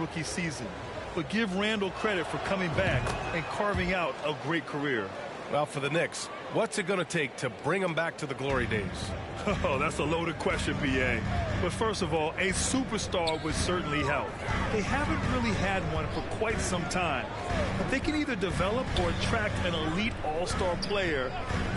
rookie season. But give Randall credit for coming back and carving out a great career. Well, for the Knicks, what's it going to take to bring them back to the glory days? Oh, that's a loaded question, B.A. But first of all, a superstar would certainly help. They haven't really had one for quite some time. If they can either develop or attract an elite all-star player,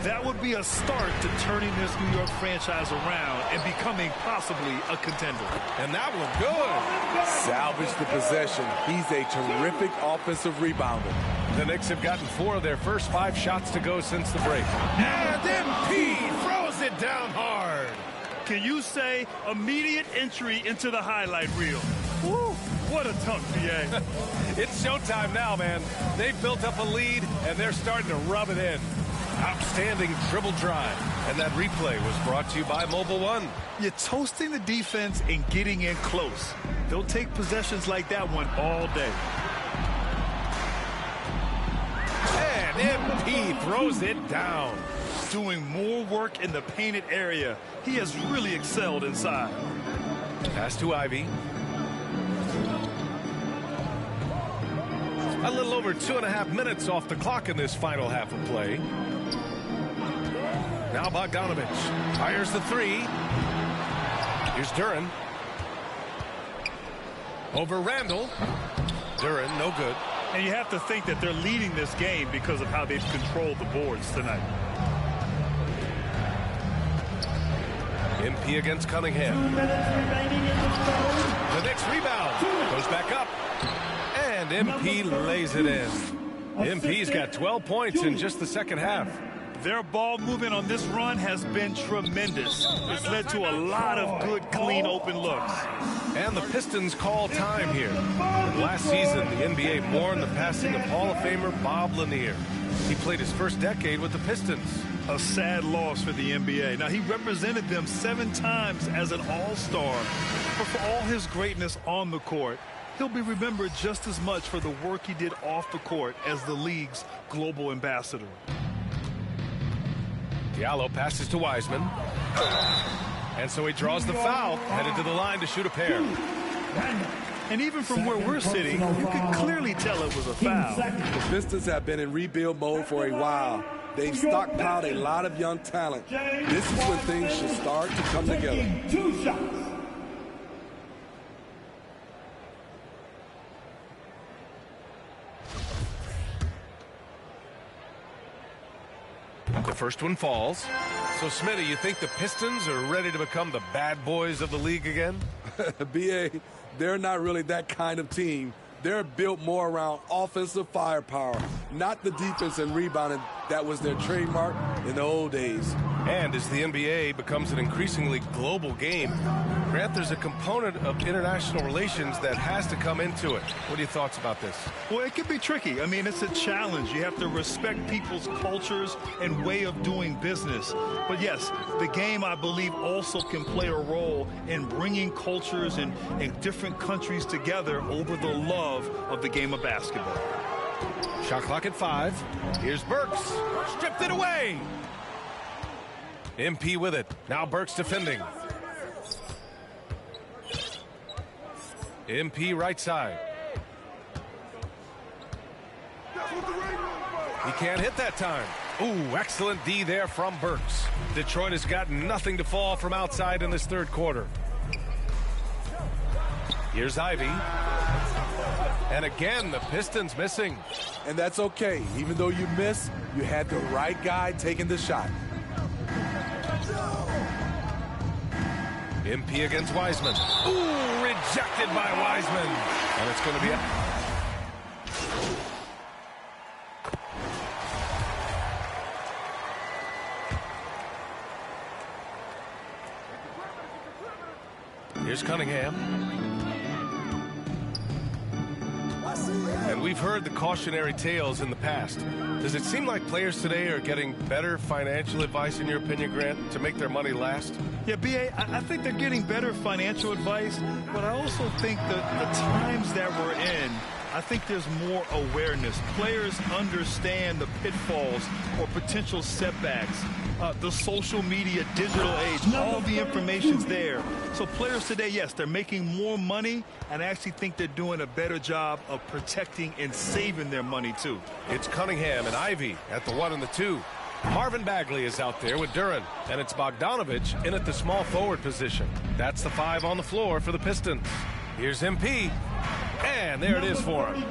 that would be a start to turning this New York franchise around and becoming possibly a contender. And that was good. Salvage the possession. He's a terrific offensive rebounder. The Knicks have gotten 4 of their first 5 shots to go since the break. And MP throws it down hard. Can you say immediate entry into the highlight reel? Woo, what a dunk, B.A. It's showtime now, man. They've built up a lead, and they're starting to rub it in. Outstanding dribble drive. And that replay was brought to you by Mobile One. You're toasting the defense and getting in close. They'll take possessions like that one all day. And MP throws it down. Doing more work in the painted area. He has really excelled inside. Pass to Ivy. A little over 2.5 minutes off the clock in this final half of play. Now Bogdanovich fires the 3. Here's Duren. Over Randall. Duren, no good. And you have to think that they're leading this game because of how they've controlled the boards tonight. MP against Cunningham. The next rebound goes back up. And MP lays it in. MP's got 12 points in just the second half. Their ball movement on this run has been tremendous. It's led to a lot of good, clean, open looks. And the Pistons call time here. Last season, the NBA mourned the passing of Hall of Famer Bob Lanier. He played his first decade with the Pistons. A sad loss for the NBA. Now, he represented them 7 times as an all-star. But for all his greatness on the court, he'll be remembered just as much for the work he did off the court as the league's global ambassador. Diallo passes to Wiseman. And so he draws the foul, headed to the line to shoot a pair. And even from where we're sitting, you can clearly tell it was a foul. The Pistons have been in rebuild mode for a while. They've stockpiled a lot of young talent. This is when things should start to come together. 2 shots. The first one falls. So, Smitty, you think the Pistons are ready to become the bad boys of the league again? B.A., they're not really that kind of team. They're built more around offensive firepower, not the defense and rebounding that was their trademark in the old days. And as the NBA becomes an increasingly global game, Grant, there's a component of international relations that has to come into it. What are your thoughts about this? Well, it can be tricky. I mean, it's a challenge. You have to respect people's cultures and way of doing business. But yes, the game, I believe, also can play a role in bringing cultures and different countries together over the love of the game of basketball. Shot clock at 5. Here's Burks. Stripped it away. MP with it. Now Burks defending. MP right side. He can't hit that time. Ooh, excellent D there from Burks. Detroit has got nothing to fall from outside in this third quarter. Here's Ivy. And again, the Pistons missing. And that's okay. Even though you miss, you had the right guy taking the shot. MP against Wiseman. Ooh, rejected by Wiseman. And it's going to be a... Here's Cunningham. And we've heard the cautionary tales in the past. Does it seem like players today are getting better financial advice, in your opinion, Grant, to make their money last? Yeah, B.A., I think they're getting better financial advice, but I also think that the times that we're in, I think there's more awareness. Players understand the pitfalls or potential setbacks. The social media, digital age, all the information's there. So players today, yes, they're making more money, and I actually think they're doing a better job of protecting and saving their money, too. It's Cunningham and Ivy at the 1 and the 2. Marvin Bagley is out there with Duran, and it's Bogdanovich in at the small forward position. That's the 5 on the floor for the Pistons. Here's MP, and there it is for him.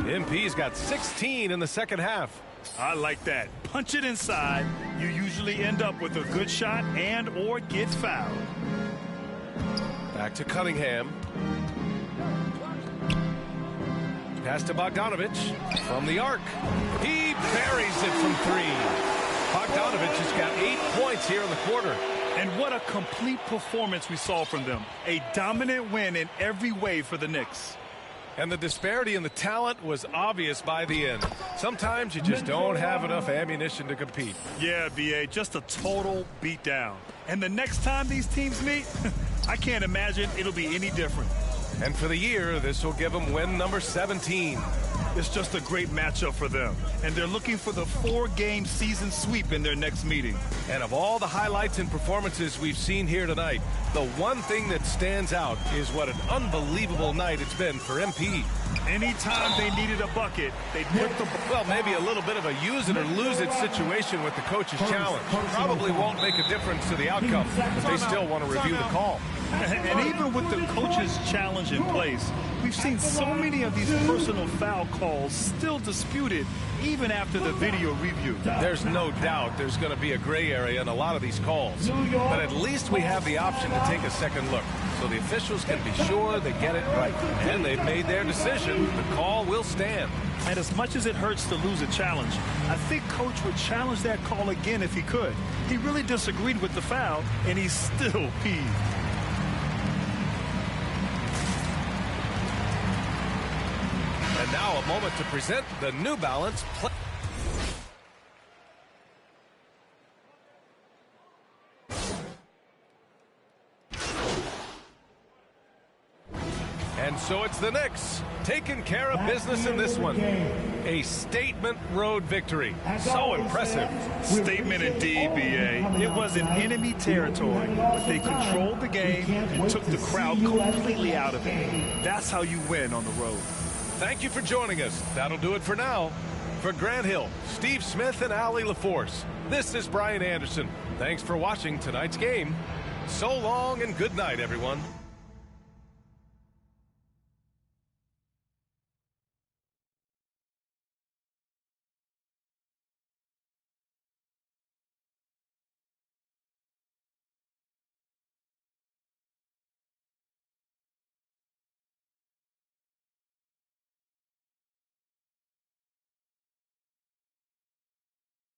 MP's got 16 in the second half. I like that. Punch it inside. You usually end up with a good shot and or get fouled. Back to Cunningham. Pass to Bogdanovich from the arc. He buries it from 3. Bogdanovich has got 8 points here in the quarter. And what a complete performance we saw from them. A dominant win in every way for the Knicks. And the disparity in the talent was obvious by the end. Sometimes you just don't have enough ammunition to compete. Yeah, BA, just a total beatdown. And the next time these teams meet, I can't imagine it'll be any different. And for the year, this will give them win number 17. It's just a great matchup for them. And they're looking for the 4-game season sweep in their next meeting. And of all the highlights and performances we've seen here tonight, the one thing that stands out is what an unbelievable night it's been for MP. Anytime they needed a bucket, they'd put the... Well, maybe a little bit of a use it or lose it situation with the coach's challenge. Probably won't make a difference to the outcome, but they still want to review the call. And even with the coach's challenge in place, we've seen so many of these personal foul calls still disputed even after the video review. There's no doubt there's going to be a gray area in a lot of these calls. But at least we have the option to take a second look, so the officials can be sure they get it right. And they've made their decision. The call will stand. And as much as it hurts to lose a challenge, I think Coach would challenge that call again if he could. He really disagreed with the foul, and he's still peeved. And now a moment to present the New Balance play. And so it's the Knicks taking care of business in this one. A statement road victory. So impressive. Statement indeed, BA. It was in enemy territory, but they controlled the game and took the crowd completely out of it. That's how you win on the road. Thank you for joining us. That'll do it for now. For Grant Hill, Steve Smith, and Allie LaForce, this is Brian Anderson. Thanks for watching tonight's game. So long and good night, everyone.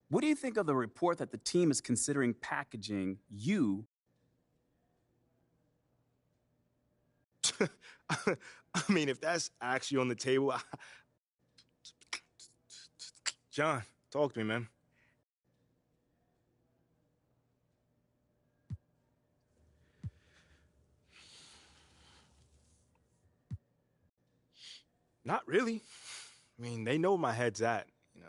What do you think of the report that the team is considering packaging you? I mean, if that's actually on the table, John, talk to me, man. Not really. I mean, they know where my head's at, you know.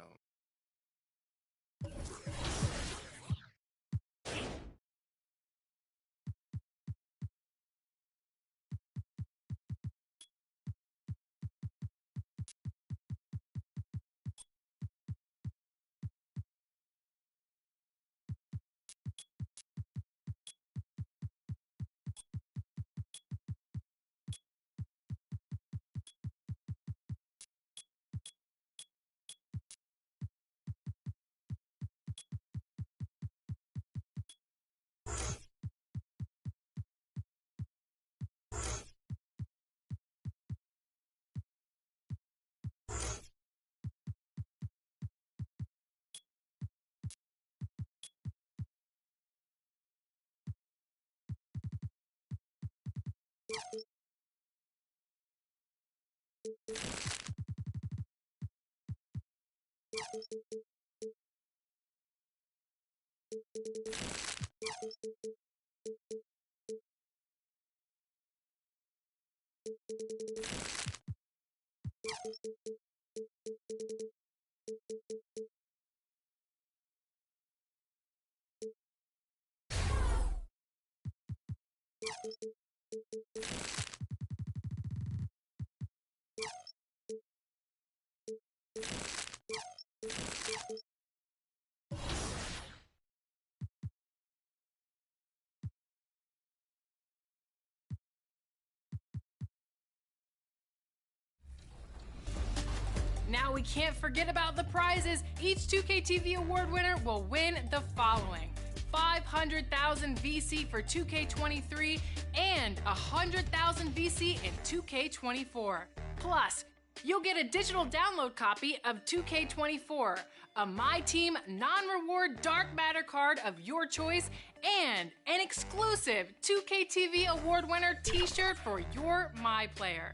Now we can't forget about the prizes. Each 2K TV award winner will win the following: 500,000 VC for 2K23 and 100,000 VC in 2K24. Plus, you'll get a digital download copy of 2K24, a My Team non-reward Dark Matter card of your choice, and an exclusive 2K TV award winner t-shirt for your My Player.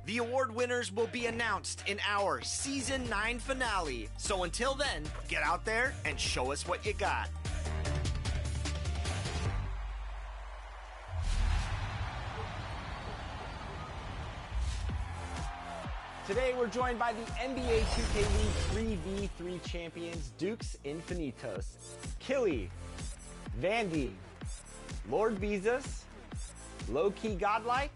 The award winners will be announced in our Season 9 finale. So until then, get out there and show us what you got. Today we're joined by the NBA 2K League 3v3 champions, Dukes Infinitos, Killy, Vandy, Lord Beezus, Low Key Godlike,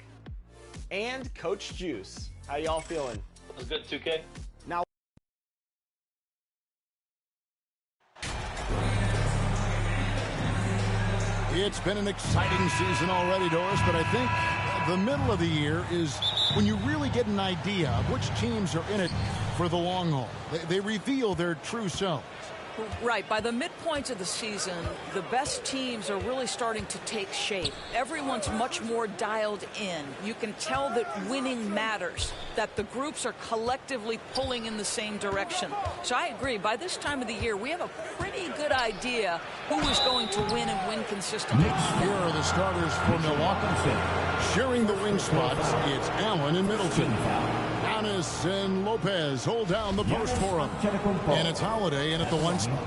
and Coach Juice. How y'all feeling? Feels good, 2K. Now, it's been an exciting season already, Doris, but I think the middle of the year is when you really get an idea of which teams are in it for the long haul. They reveal their true selves. Right. By the midpoint of the season, the best teams are really starting to take shape. Everyone's much more dialed in. You can tell that winning matters, that the groups are collectively pulling in the same direction. So I agree. By this time of the year, we have a pretty good idea who is going to win and win consistently. Here are the starters for Milwaukee. Sharing the wing spots, it's Allen and Middleton. Giannis and Lopez hold down the post for him. And it's Holiday in at the one spot.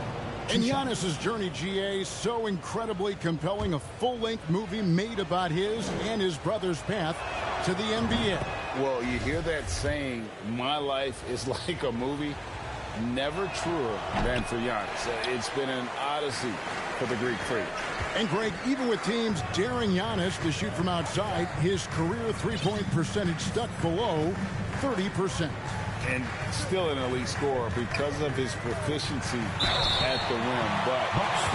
And Giannis's journey, GA, so incredibly compelling. A full-length movie made about his and his brother's path to the NBA. Well, you hear that saying, my life is like a movie. Never truer than for Giannis. It's been an odyssey for the Greek freak. And Greg, even with teams daring Giannis to shoot from outside, his career three-point percentage stuck below 30%. And still an elite scorer because of his proficiency at the rim. But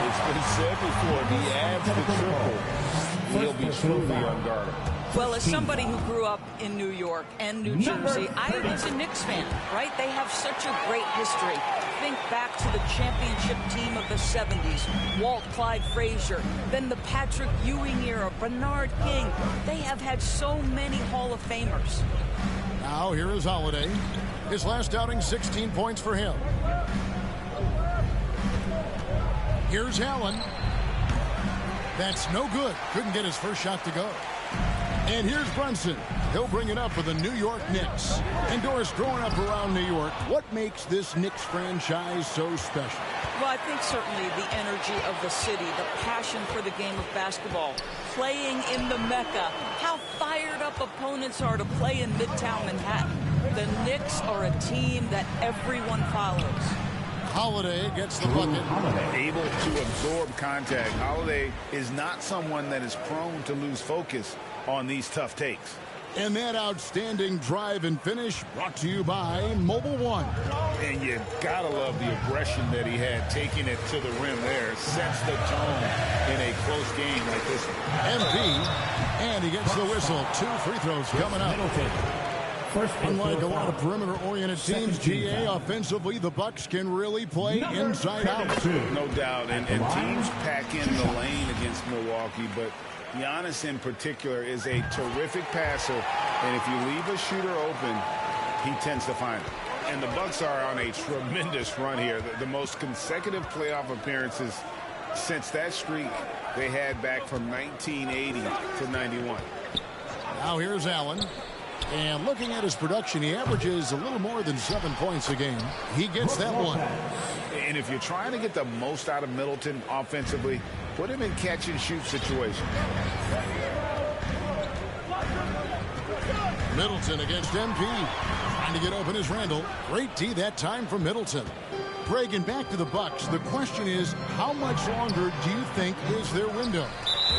it's been said before, if he adds the triple, he'll be truly unguardable. Well, as somebody who grew up in New York and New Jersey, I was a Knicks fan, right? They have such a great history. Think back to the championship team of the 70s, Walt Clyde Frazier, then the Patrick Ewing era, Bernard King. They have had so many Hall of Famers. Now here is Holiday. His last outing, 16 points for him. Here's Allen. That's no good. Couldn't get his first shot to go. And here's Brunson. He'll bring it up for the New York Knicks. And Doris, growing up around New York, what makes this Knicks franchise so special? Well, I think certainly the energy of the city, the passion for the game of basketball, playing in the Mecca, how fired up opponents are to play in Midtown Manhattan. The Knicks are a team that everyone follows. Holiday gets the bucket. Able to absorb contact. Holiday is not someone that is prone to lose focus on these tough takes. And that outstanding drive and finish brought to you by Mobile One. And you gotta love the aggression that he had, taking it to the rim there. Sets the tone in a close game like this one. MP, and he gets the whistle. 2 free throws coming up. Unlike a lot of perimeter-oriented teams, GA, offensively, the Bucks can really play inside out. No doubt, and teams pack in the lane against Milwaukee, but Giannis in particular is a terrific passer, and if you leave a shooter open, he tends to find it. And the Bucks are on a tremendous run here. The most consecutive playoff appearances since that streak they had back from 1980 to 91. Now here's Allen. And looking at his production, he averages a little more than 7 points a game. He gets that one. And if you're trying to get the most out of Middleton offensively, put him in catch-and-shoot situations. Middleton against MP. Trying to get open is Randall. Great D that time from Middleton. Greg, and back to the Bucks. The question is, how much longer do you think is their window?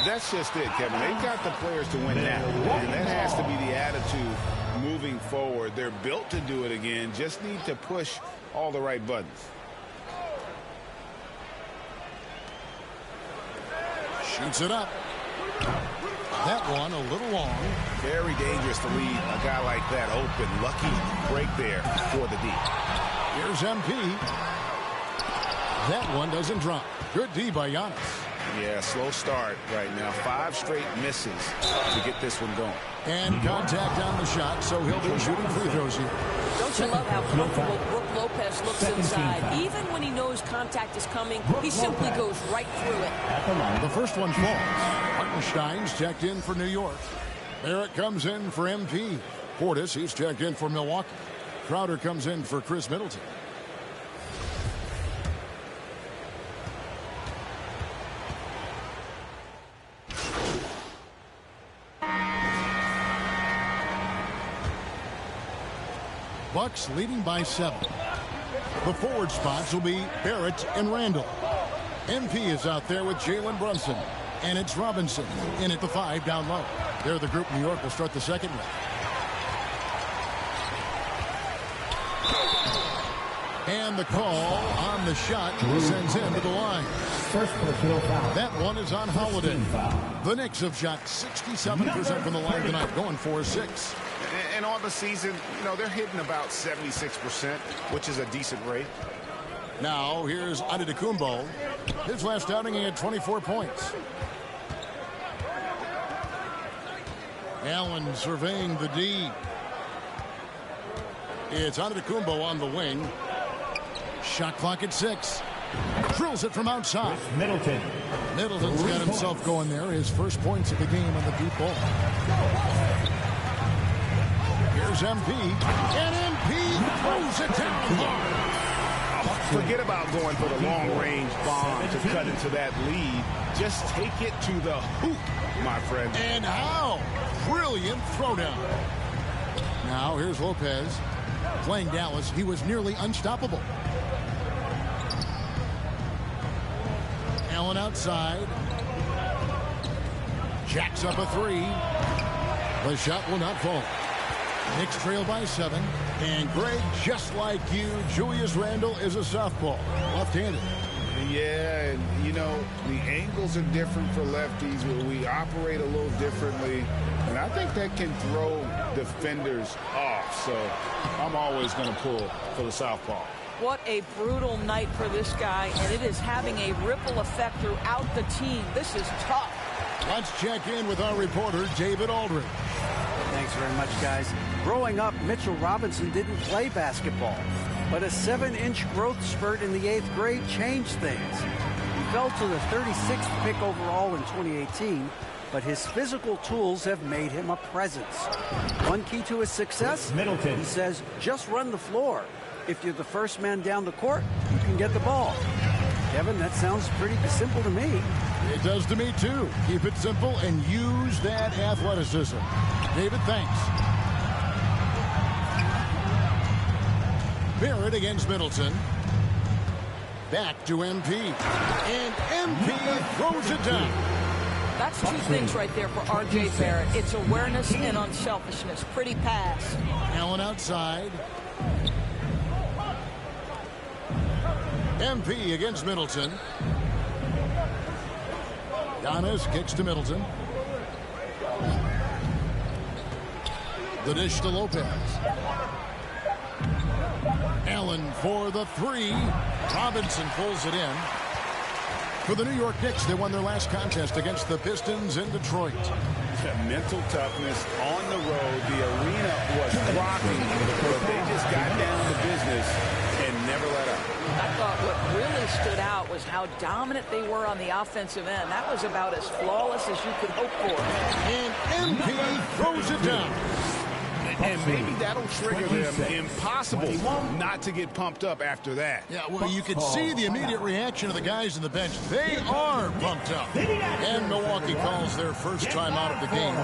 That's just it, Kevin. They've got the players to win now, and that has to be the attitude moving forward. They're built to do it again, just need to push all the right buttons. Shoots it up. That one a little long. Very dangerous to leave a guy like that open. Lucky break there for the D. Here's MP. That one doesn't drop. Good D by Giannis. Yeah, slow start right now. 5 straight misses to get this one going. And contact on the shot, so he'll be shooting free throws here. Don't you love how comfortable Brook Lopez looks inside? Even when he knows contact is coming, he simply goes right through it. The first one falls. Hartenstein's checked in for New York. Barrett comes in for MP. Portis, he's checked in for Milwaukee. Crowder comes in for Chris Middleton. Bucks leading by 7. The forward spots will be Barrett and Randall. MP is out there with Jalen Brunson. And it's Robinson in at the 5 down low. They're the group New York will start the second with. And the call on the shot sends him to the line. First personal foul. That one is on Holiday. The Knicks have shot 67% from the line tonight, going 4-6. And on the season, you know, they're hitting about 76%, which is a decent rate. Now, here's Antetokounmpo. His last outing, he had 24 points. Allen surveying the D. It's Antetokounmpo on the wing. Shot clock at 6. Drills it from outside. Middleton's got himself going there. His first points of the game on the deep ball. Here's MP. And MP throws it down hard. Forget about going for the long-range bomb to cut into that lead. Just take it to the hoop, my friend. And how? Brilliant throwdown. Now, here's Lopez. Playing Dallas, he was nearly unstoppable. Allen outside. Jacks up a 3. The shot will not fall. Knicks trail by 7. And Greg, just like you, Julius Randle is a southpaw, left-handed. Yeah, and you know, the angles are different for lefties. We operate a little differently. And I think that can throw defenders off. So I'm always going to pull for the southpaw. What a brutal night for this guy, and it is having a ripple effect throughout the team. This is tough. Let's check in with our reporter, David Aldridge. Thanks very much, guys. Growing up, Mitchell Robinson didn't play basketball, but a 7-inch growth spurt in the 8th grade changed things. He fell to the 36th pick overall in 2018, but his physical tools have made him a presence. One key to his success, Middleton. He says, just run the floor. If you're the first man down the court, you can get the ball. Kevin, that sounds pretty simple to me. It does to me, too. Keep it simple and use that athleticism. David, thanks. Barrett against Middleton. Back to MP. And MP throws it down. That's 2 things right there for R.J. Barrett. It's awareness and unselfishness. Pretty pass. Allen outside. MP against Middleton. Giannis kicks to Middleton. The dish to Lopez. Allen for the 3. Robinson pulls it in. For the New York Knicks, they won their last contest against the Pistons in Detroit. Mental toughness on the road. The arena was rocking, but they just got down to business and never let up. I thought what really stood out was how dominant they were on the offensive end. That was about as flawless as you could hope for. And MP throws it down. And maybe that'll trigger them. Impossible not to get pumped up after that. Yeah, well, you could see the immediate reaction of the guys on the bench. They are pumped up. And Milwaukee calls their first time out of the game.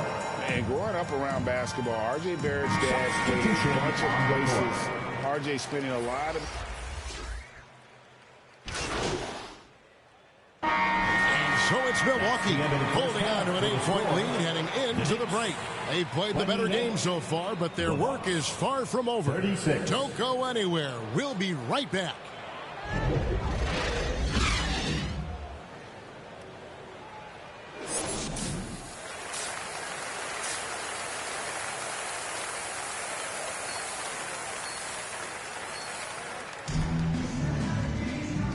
And growing up around basketball, R.J. Barrett's dad played a bunch of places. R.J. spending a lot of... So it's Milwaukee holding on to an 8-point lead heading into the break. They've played the better game so far, but their work is far from over. 36. Don't go anywhere. We'll be right back.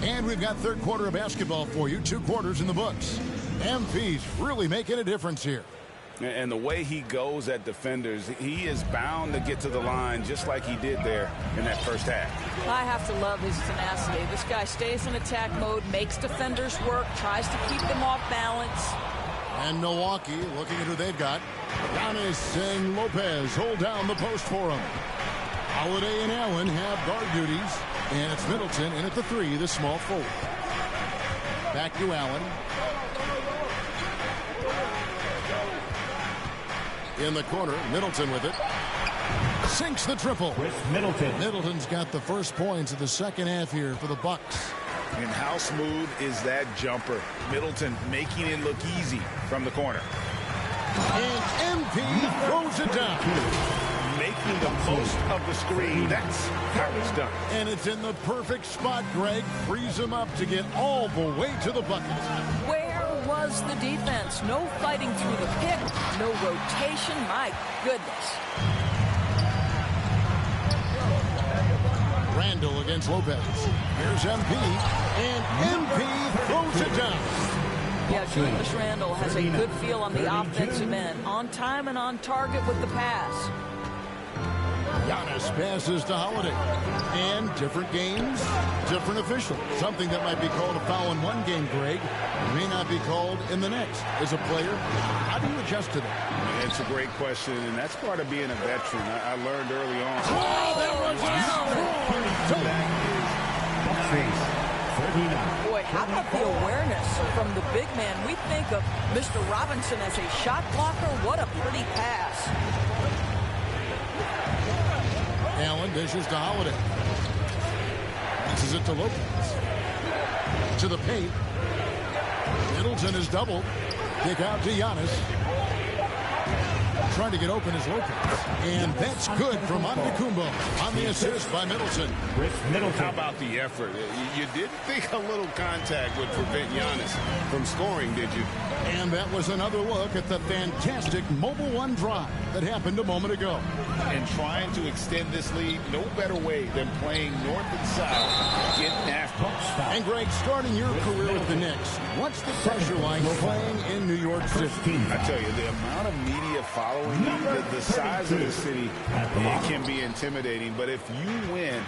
And we've got third quarter of basketball for you. 2 quarters in the books. MP's really making a difference here. And the way he goes at defenders, he is bound to get to the line just like he did there in that first half. I have to love his tenacity. This guy stays in attack mode, makes defenders work, tries to keep them off balance. And Milwaukee, looking at who they've got. Giannis and Lopez hold down the post for him. Holiday and Allen have guard duties. And it's Middleton in at the 3, the small forward. Back to Allen. In the corner, Middleton with it. Sinks the triple. Middleton. Middleton's got the first points of the second half here for the Bucks. And how smooth is that jumper? Middleton making it look easy from the corner. And MP throws it down. Making the most of the screen. That's how it's done. And it's in the perfect spot, Greg. Frees him up to get all the way to the bucket. Where was the defense? No fighting through the pick, no rotation. My goodness. Randall against Lopez. Here's MP. And MP throws it down. Yeah, Julius Randall has a good feel on the offensive end. On time and on target with the pass. Giannis passes to Holiday. And different games, different official. Something that might be called a foul in one game, Greg, may not be called in the next. As a player, how do you adjust to that? It's a great question, and that's part of being a veteran. I learned early on. Oh, that was Boy, how about the awareness from the big man? We think of Mr. Robinson as a shot blocker. What a pretty pass. Allen dishes to Holiday. Passes it to Lopez. To the paint. Middleton is doubled. Kick out to Giannis. Trying to get open is Lopez. And that's good from Antetokounmpo on the assist by Middleton. How about the effort? You didn't think a little contact would prevent Giannis from scoring, did you? And that was another look at the fantastic Mobile One drive that happened a moment ago. And trying to extend this lead, no better way than playing north and south, getting after. And Greg, starting your career with the Knicks, what's the pressure like playing in New York City? I tell you, the amount of media following you, the size of the city, it can be intimidating. But if you win,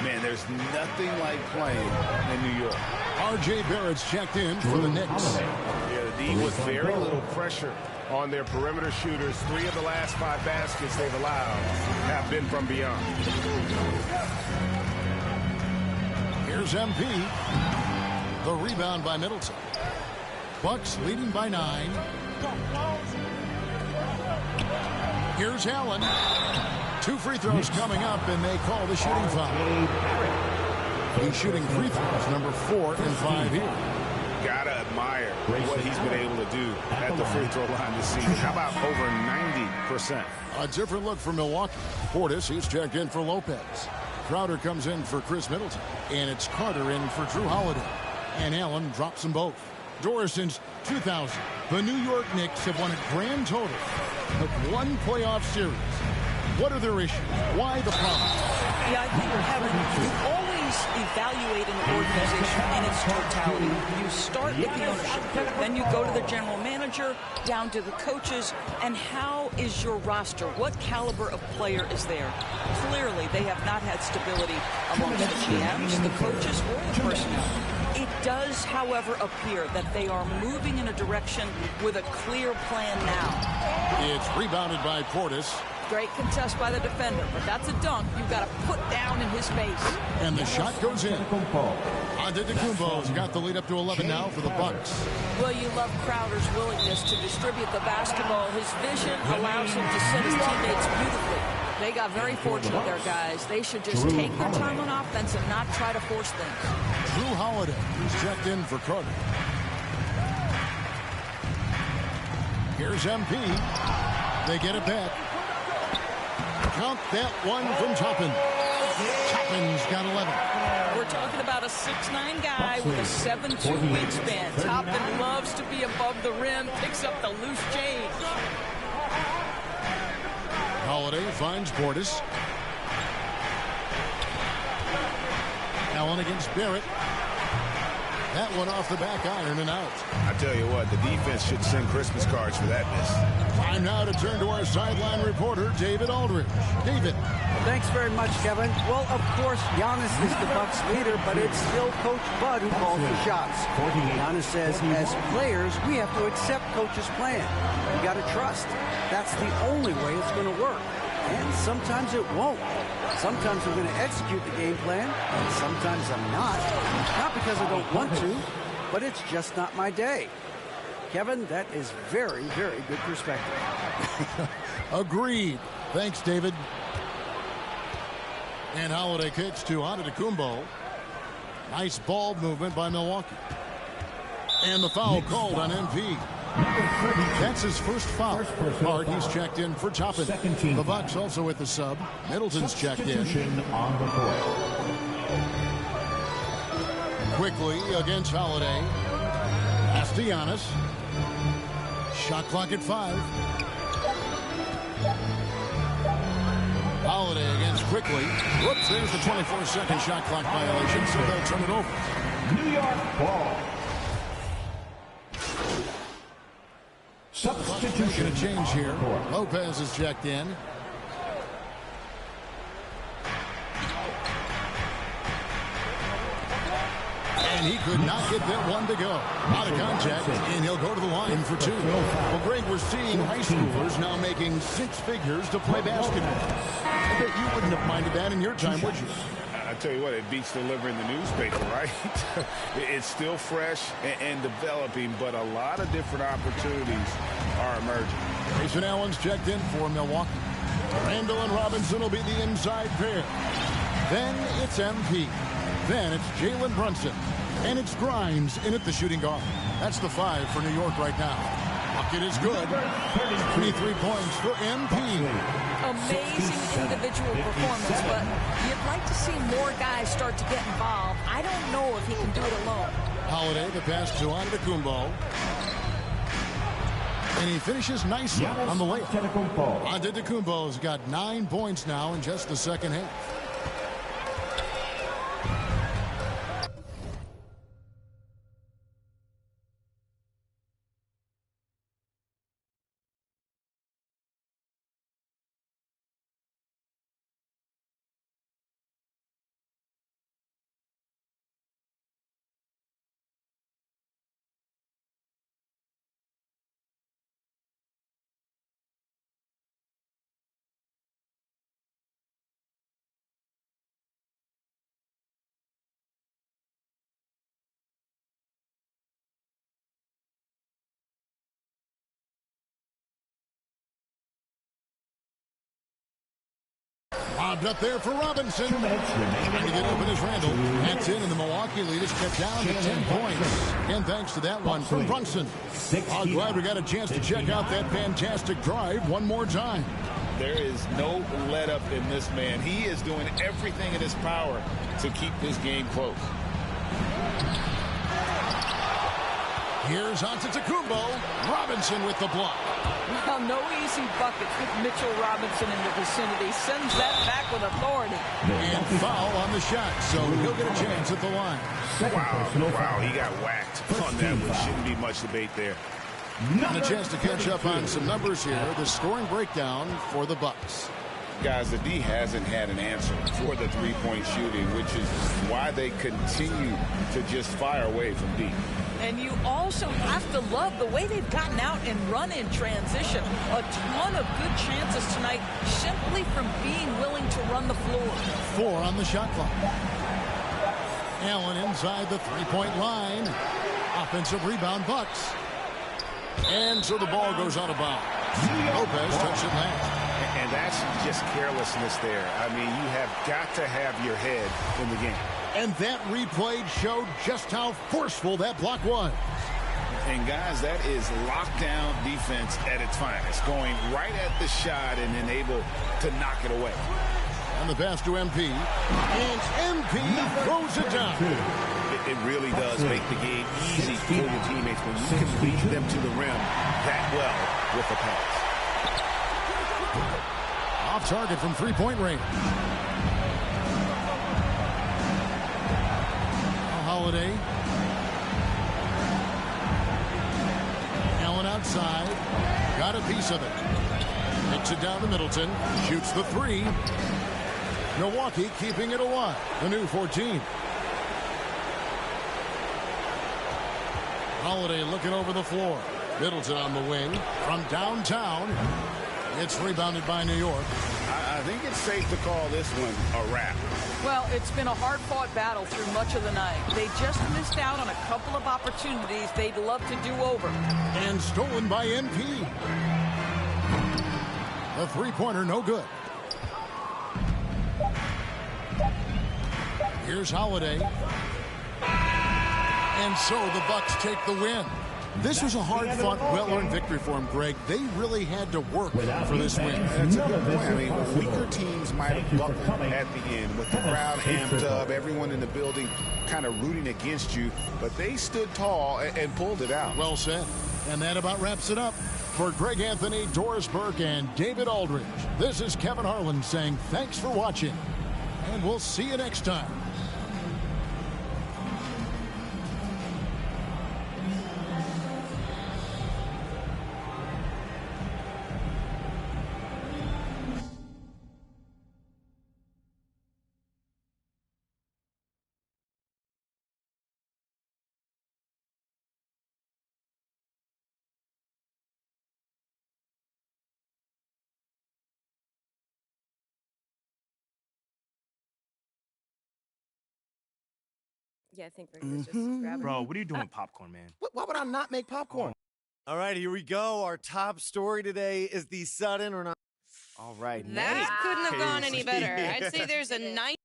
man, there's nothing like playing in New York. R.J. Barrett's checked in for the Knicks. Yeah, the D with very little pressure on their perimeter shooters. 3 of the last 5 baskets they've allowed have been from beyond. Here's MP. The rebound by Middleton. Bucks leading by 9. Here's Allen. 2 free throws coming up, and they call the shooting foul. He's shooting free throws, number 4 and 5 here. Gotta admire what he's been able to do at the free throw line this season. How about over 90%? A different look for Milwaukee. Portis, he's checked in for Lopez. Crowder comes in for Chris Middleton. And it's Carter in for Drew Holiday. And Allen drops them both. Doris, since 2000, the New York Knicks have won a grand total of 1 playoff series. What are their issues? Why the problem? Yeah, I think you always evaluate an organization in its totality. You start with the ownership, then you go to the general manager, down to the coaches, and how is your roster? What caliber of player is there? Clearly, they have not had stability amongst the GMs, the coaches, or the personnel. It does, however, appear that they are moving in a direction with a clear plan now. It's rebounded by Portis. Great contest by the defender, but that's a dunk you've got to put down in his face. And the shot goes in. Antetokounmpo's got the lead up to 11 now for the Bucks. Well, you love Crowder's willingness to distribute the basketball. His vision allows him to set his teammates beautifully. They got very fortunate there, guys. They should just take their time on offense and not try to force things. Drew Holiday is checked in for Carter. Here's MP. They get it back. Count that one from Toppin. Toppin's got 11. We're talking about a 6'9" guy with a 7'2" wingspan. Toppin loves to be above the rim, picks up the loose change. Holiday finds Portis. Allen against Barrett. That one off the back iron and out. I tell you what, the defense should send Christmas cards for that miss. Time now to turn to our sideline reporter, David Aldridge. David. Thanks very much, Kevin. Well, of course, Giannis is the Bucks leader, but it's still Coach Bud who calls the shots. Giannis says, as players, we have to accept Coach's plan. We got to trust. That's the only way it's going to work. And sometimes it won't. Sometimes I'm going to execute the game plan, and sometimes I'm not. Not because I don't want to, but it's just not my day. Kevin, that is very, very good perspective. Agreed. Thanks, David. And Holiday kicks to Antetokounmpo. Nice ball movement by Milwaukee. And the foul called on MP. That's his first foul. Hart, he's checked in for Toppin. The Bucks also with the sub. Middleton's checked in. Quickly against Holiday. Castellanos. Shot clock at 5. Holiday against Quickly. Whoops, there's the 24-second shot clock violation, so they'll turn it over. New York ball. Substitution. Going to change here. Lopez is checked in. And he could not get that one to go. Out of contact, and he'll go to the line for 2. Well, Greg, we're seeing high schoolers now making 6 figures to play basketball. I bet you wouldn't have minded that in your time, would you? I tell you what, it beats delivering the newspaper, right? It's still fresh and developing, but a lot of different opportunities are emerging. Grayson Allen's checked in for Milwaukee. Randall and Robinson will be the inside pair. Then it's MP. Then it's Jalen Brunson. And it's Grimes in at the shooting guard. That's the 5 for New York right now. Bucket is good. 23 points for MP. Amazing individual performance, but you'd like to see more guys start to get involved. I don't know if he can do it alone. Holiday, the pass to Antetokounmpo. And he finishes nicely on the layup. Antetokounmpo's got 9 points now in just the second half. Lobbed up there for Robinson. Trying to get open as Randall. That's in, and the Milwaukee lead is kept down to 10 points. And thanks to that one from Brunson. I'm glad we got a chance to check out that fantastic drive one more time. There is no let up in this man. He is doing everything in his power to keep this game close. Here's Antetokounmpo. Robinson with the block. Well, no easy buckets with Mitchell Robinson in the vicinity. Sends that back with authority. And foul on the shot, so he'll get a chance at the line. Wow, he got whacked on that one. Shouldn't be much debate there. And a chance to catch up on some numbers here. The scoring breakdown for the Bucks. Guys, the D hasn't had an answer for the three-point shooting, which is why they continue to just fire away from deep. And you also have to love the way they've gotten out and run in transition. A ton of good chances tonight simply from being willing to run the floor. 4 on the shot clock. Allen inside the three-point line. Offensive rebound, Bucks. And so the ball goes out of bounds. Lopez touched it last. And that's just carelessness there. I mean, you have got to have your head in the game. And that replay showed just how forceful that block was. And, guys, that is lockdown defense at its finest, going right at the shot and then able to knock it away. And the pass to MP. And MP throws it down. It really does make the game easy for your teammates when you can lead them to the rim that well with a pass. Off target from three-point range. Holiday. Allen outside. Got a piece of it. Takes it down to Middleton. Shoots the three. Milwaukee keeping it alive. The new 14. Holiday looking over the floor. Middleton on the wing. From downtown. It's rebounded by New York. I think it's safe to call this one a wrap. Well, it's been a hard-fought battle through much of the night. They just missed out on a couple of opportunities they'd love to do over. And stolen by NP. The three-pointer no good. Here's Holiday. And so the Bucks take the win. This was a hard-fought, well-earned victory for them, Greg. They really had to work for this win. That's a good point. I mean, weaker teams might have buckled at the end with the crowd amped up, everyone in the building kind of rooting against you, but they stood tall and pulled it out. Well said. And that about wraps it up. For Greg Anthony, Doris Burke, and David Aldridge, this is Kevin Harlan saying thanks for watching, and we'll see you next time. Yeah, I think we're gonna just grab it. Bro, what are you doing with popcorn, man? Why would I not make popcorn? All right, here we go. Our top story today is the sudden or not. All right. That couldn't have gone any better. I'd say there's a nice.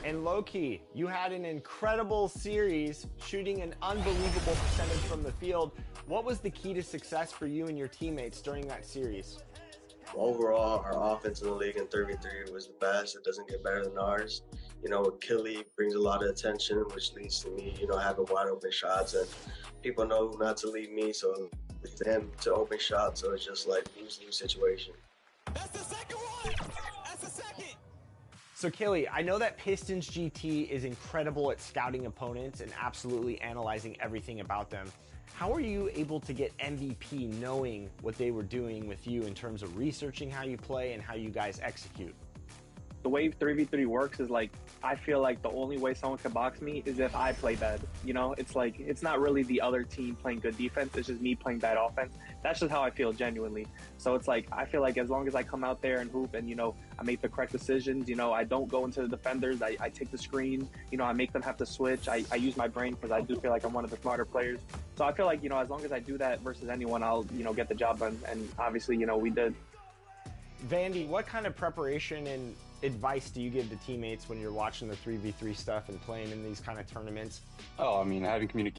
And low-key, you had an incredible series, shooting an unbelievable percentage from the field. What was the key to success for you and your teammates during that series? Overall, our offense in the league in 3v3 was the best. It doesn't get better than ours. You know, Killy brings a lot of attention, which leads to me, having wide open shots. And people know not to leave me, so it's them to open shots. So it's just like lose-lose situation. That's the second one. That's the second. So, Killy, I know that Pistons GT is incredible at scouting opponents and absolutely analyzing everything about them. How are you able to get MVP knowing what they were doing with you in terms of researching how you play and how you guys execute? The way 3v3 works is like, I feel like the only way someone can box me is if I play bad. You know, it's like, it's not really the other team playing good defense. It's just me playing bad offense. That's just how I feel genuinely. So it's like, I feel like as long as I come out there and hoop and, you know, I make the correct decisions, you know, I don't go into the defenders, I take the screens, you know, I make them have to switch. I use my brain because I do feel like I'm one of the smarter players. So I feel like, you know, as long as I do that versus anyone, I'll, you know, get the job done. And obviously, you know, we did. Vandy, what kind of preparation and advice do you give to teammates when you're watching the 3v3 stuff and playing in these kind of tournaments? Oh, I mean, having communication.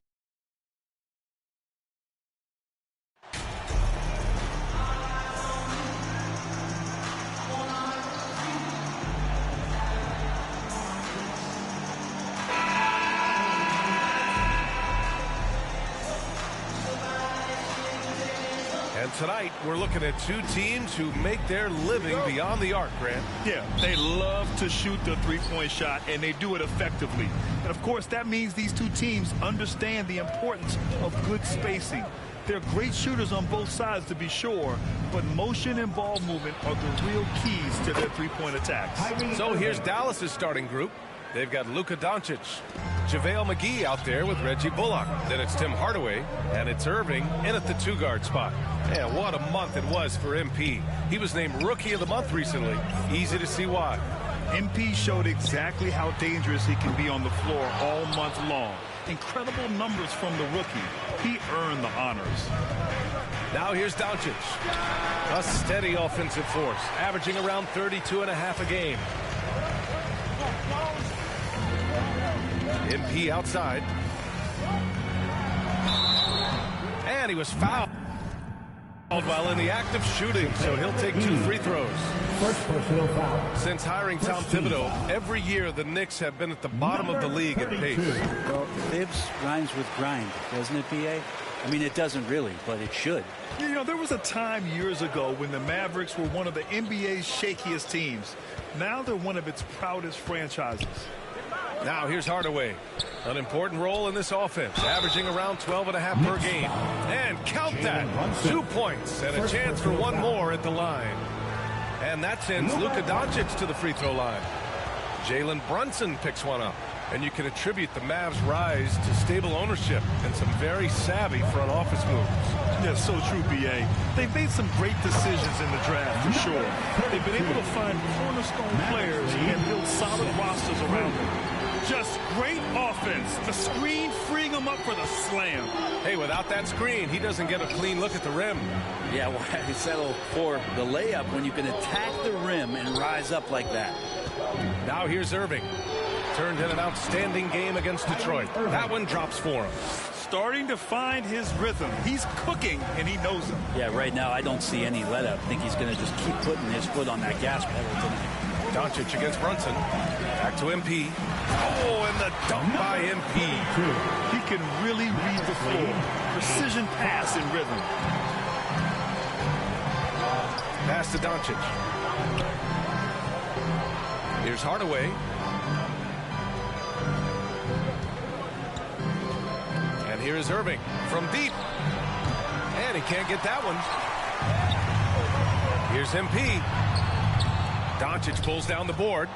And tonight, we're looking at two teams who make their living beyond the arc, Grant. Yeah, they love to shoot the three-point shot, and they do it effectively. And, of course, that means these two teams understand the importance of good spacing. They're great shooters on both sides, to be sure, but motion and ball movement are the real keys to their three-point attacks. So here's Dallas's starting group. They've got Luka Doncic, JaVale McGee out there with Reggie Bullock. Then it's Tim Hardaway, and it's Irving in at the two-guard spot. Yeah, what a month it was for MP. He was named Rookie of the Month recently. Easy to see why. MP showed exactly how dangerous he can be on the floor all month long. Incredible numbers from the rookie. He earned the honors. Now here's Doncic. A steady offensive force, averaging around 32.5 a game. MP outside. And he was fouled while in the act of shooting, so he'll take 2 free throws. First personal foul. Since hiring Tom Thibodeau, every year the Knicks have been at the bottom of the league in pace. Well, fibs rhymes with grind, doesn't it, B.A.? I mean, it doesn't really, but it should. You know, there was a time years ago when the Mavericks were one of the NBA's shakiest teams. Now they're one of its proudest franchises. Now here's Hardaway. An important role in this offense, averaging around 12.5 per game. And count that, 2 points and a chance for one more at the line. And that sends Luka Doncic to the free throw line. Jalen Brunson picks one up. And you can attribute the Mavs' rise to stable ownership and some very savvy front office moves. Yeah, so true, B.A. They've made some great decisions in the draft, for sure. They've been able to find cornerstone players and build solid rosters around them. Just great offense. The screen freeing him up for the slam. Hey, without that screen, he doesn't get a clean look at the rim. Yeah, why settle for the layup when you can attack the rim and rise up like that? Now here's Irving. Turned in an outstanding game against Detroit. That one drops for him. Starting to find his rhythm. He's cooking, and he knows it. Yeah, right now I don't see any let up. I think he's going to just keep putting his foot on that gas pedal tonight. Doncic against Brunson. Back to MP. Oh, and the dunk by MP. He can really read the floor. Precision pass and rhythm. Pass to Doncic. Here's Hardaway. And here is Irving from deep. And he can't get that one. Here's MP. Doncic pulls down the board.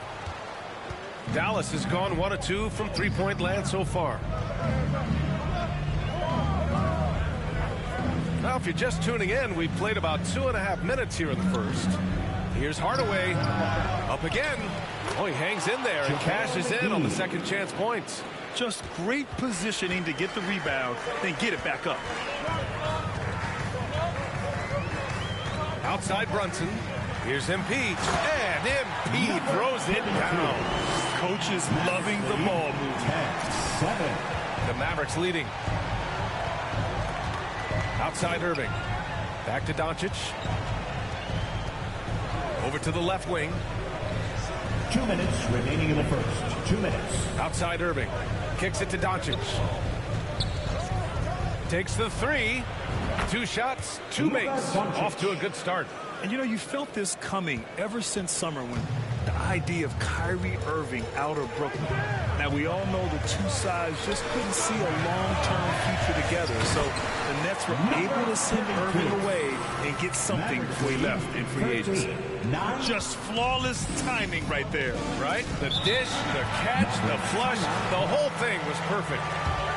Dallas has gone 1 of 2 from three-point land so far. Now, if you're just tuning in, we've played about 2.5 minutes here in the first. Here's Hardaway. Up again. Oh, he hangs in there and cashes in on the second chance points. Just great positioning to get the rebound, then get it back up. Outside Brunson. Here's MP. And MP throws it down. Coach is loving the ball movement. 7. The Mavericks leading. Outside Irving. Back to Doncic. Over to the left wing. 2 minutes remaining in the first. 2 minutes. Outside Irving. Kicks it to Doncic. Takes the 3. 2 shots, 2 makes. Off to a good start. And, you know, you felt this coming ever since summer when the idea of Kyrie Irving out of Brooklyn. Now, we all know the two sides just couldn't see a long-term future together, so the Nets were able to send Irving away and get something before he left in free agency. Just flawless timing right there. Right? The dish, the catch, the flush, the whole thing was perfect.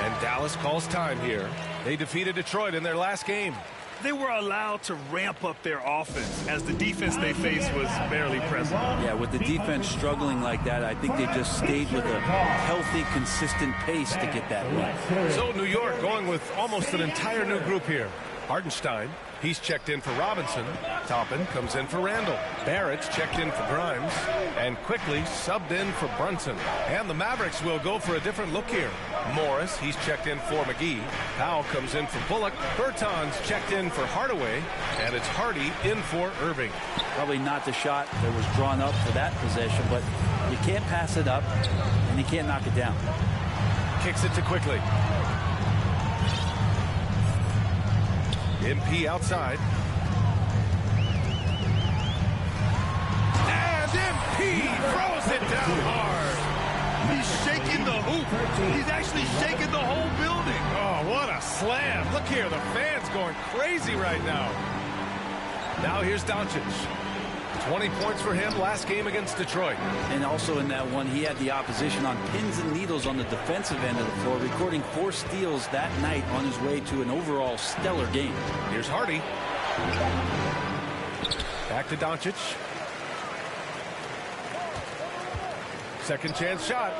And Dallas calls time here. They defeated Detroit in their last game. They were allowed to ramp up their offense as the defense they faced was barely present. Yeah, with the defense struggling like that, I think they just stayed with a healthy, consistent pace to get that win. So New York going with almost an entire new group here. Hartenstein, he's checked in for Robinson. Toppin comes in for Randall. Barrett's checked in for Grimes. And quickly subbed in for Brunson. And the Mavericks will go for a different look here. Morris, he's checked in for McGee. Powell comes in for Bullock. Bertans checked in for Hardaway. And it's Hardy in for Irving. Probably not the shot that was drawn up for that possession, but you can't pass it up and you can't knock it down. Kicks it to Quickly. MP outside. And MP throws it down hard. He's shaking the hoop. He's actually shaking the whole building. Oh, what a slam. Look here, the fans going crazy right now. Now here's Doncic. 20 points for him last game against Detroit. And also in that one, he had the opposition on pins and needles on the defensive end of the floor, recording 4 steals that night on his way to an overall stellar game. Here's Hardy. Back to Doncic. Second chance shot.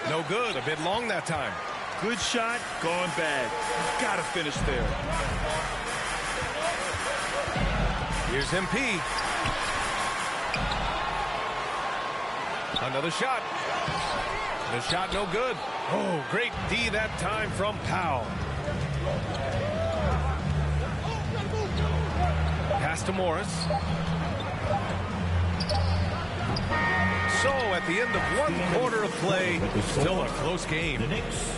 No good. A bit long that time. Good shot, gone bad. Gotta finish there. Here's MP. Another shot. The shot no good. Oh, great D that time from Powell. Pass to Morris. So at the end of 1 quarter of play, still a close game.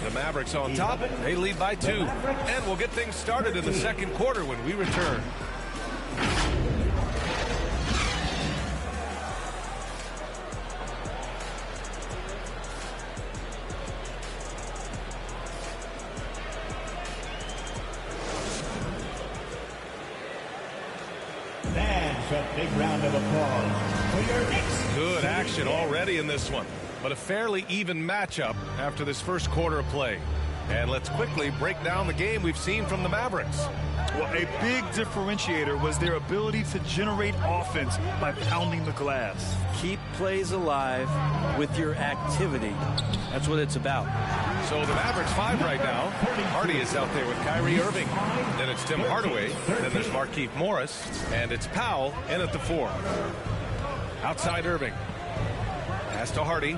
The Mavericks on top. They lead by 2. And we'll get things started in the second quarter when we return. A big round of applause for your Knicks. Good action already in this one, but a fairly even matchup after this first quarter of play. And let's quickly break down the game we've seen from the Mavericks. Well, a big differentiator was their ability to generate offense by pounding the glass. Keep plays alive with your activity. That's what it's about. So the Mavericks 5 right now. Hardy is out there with Kyrie Irving. Then it's Tim Hardaway. Then there's Markieff Morris. And it's Powell in at the 4. Outside Irving. Pass to Hardy.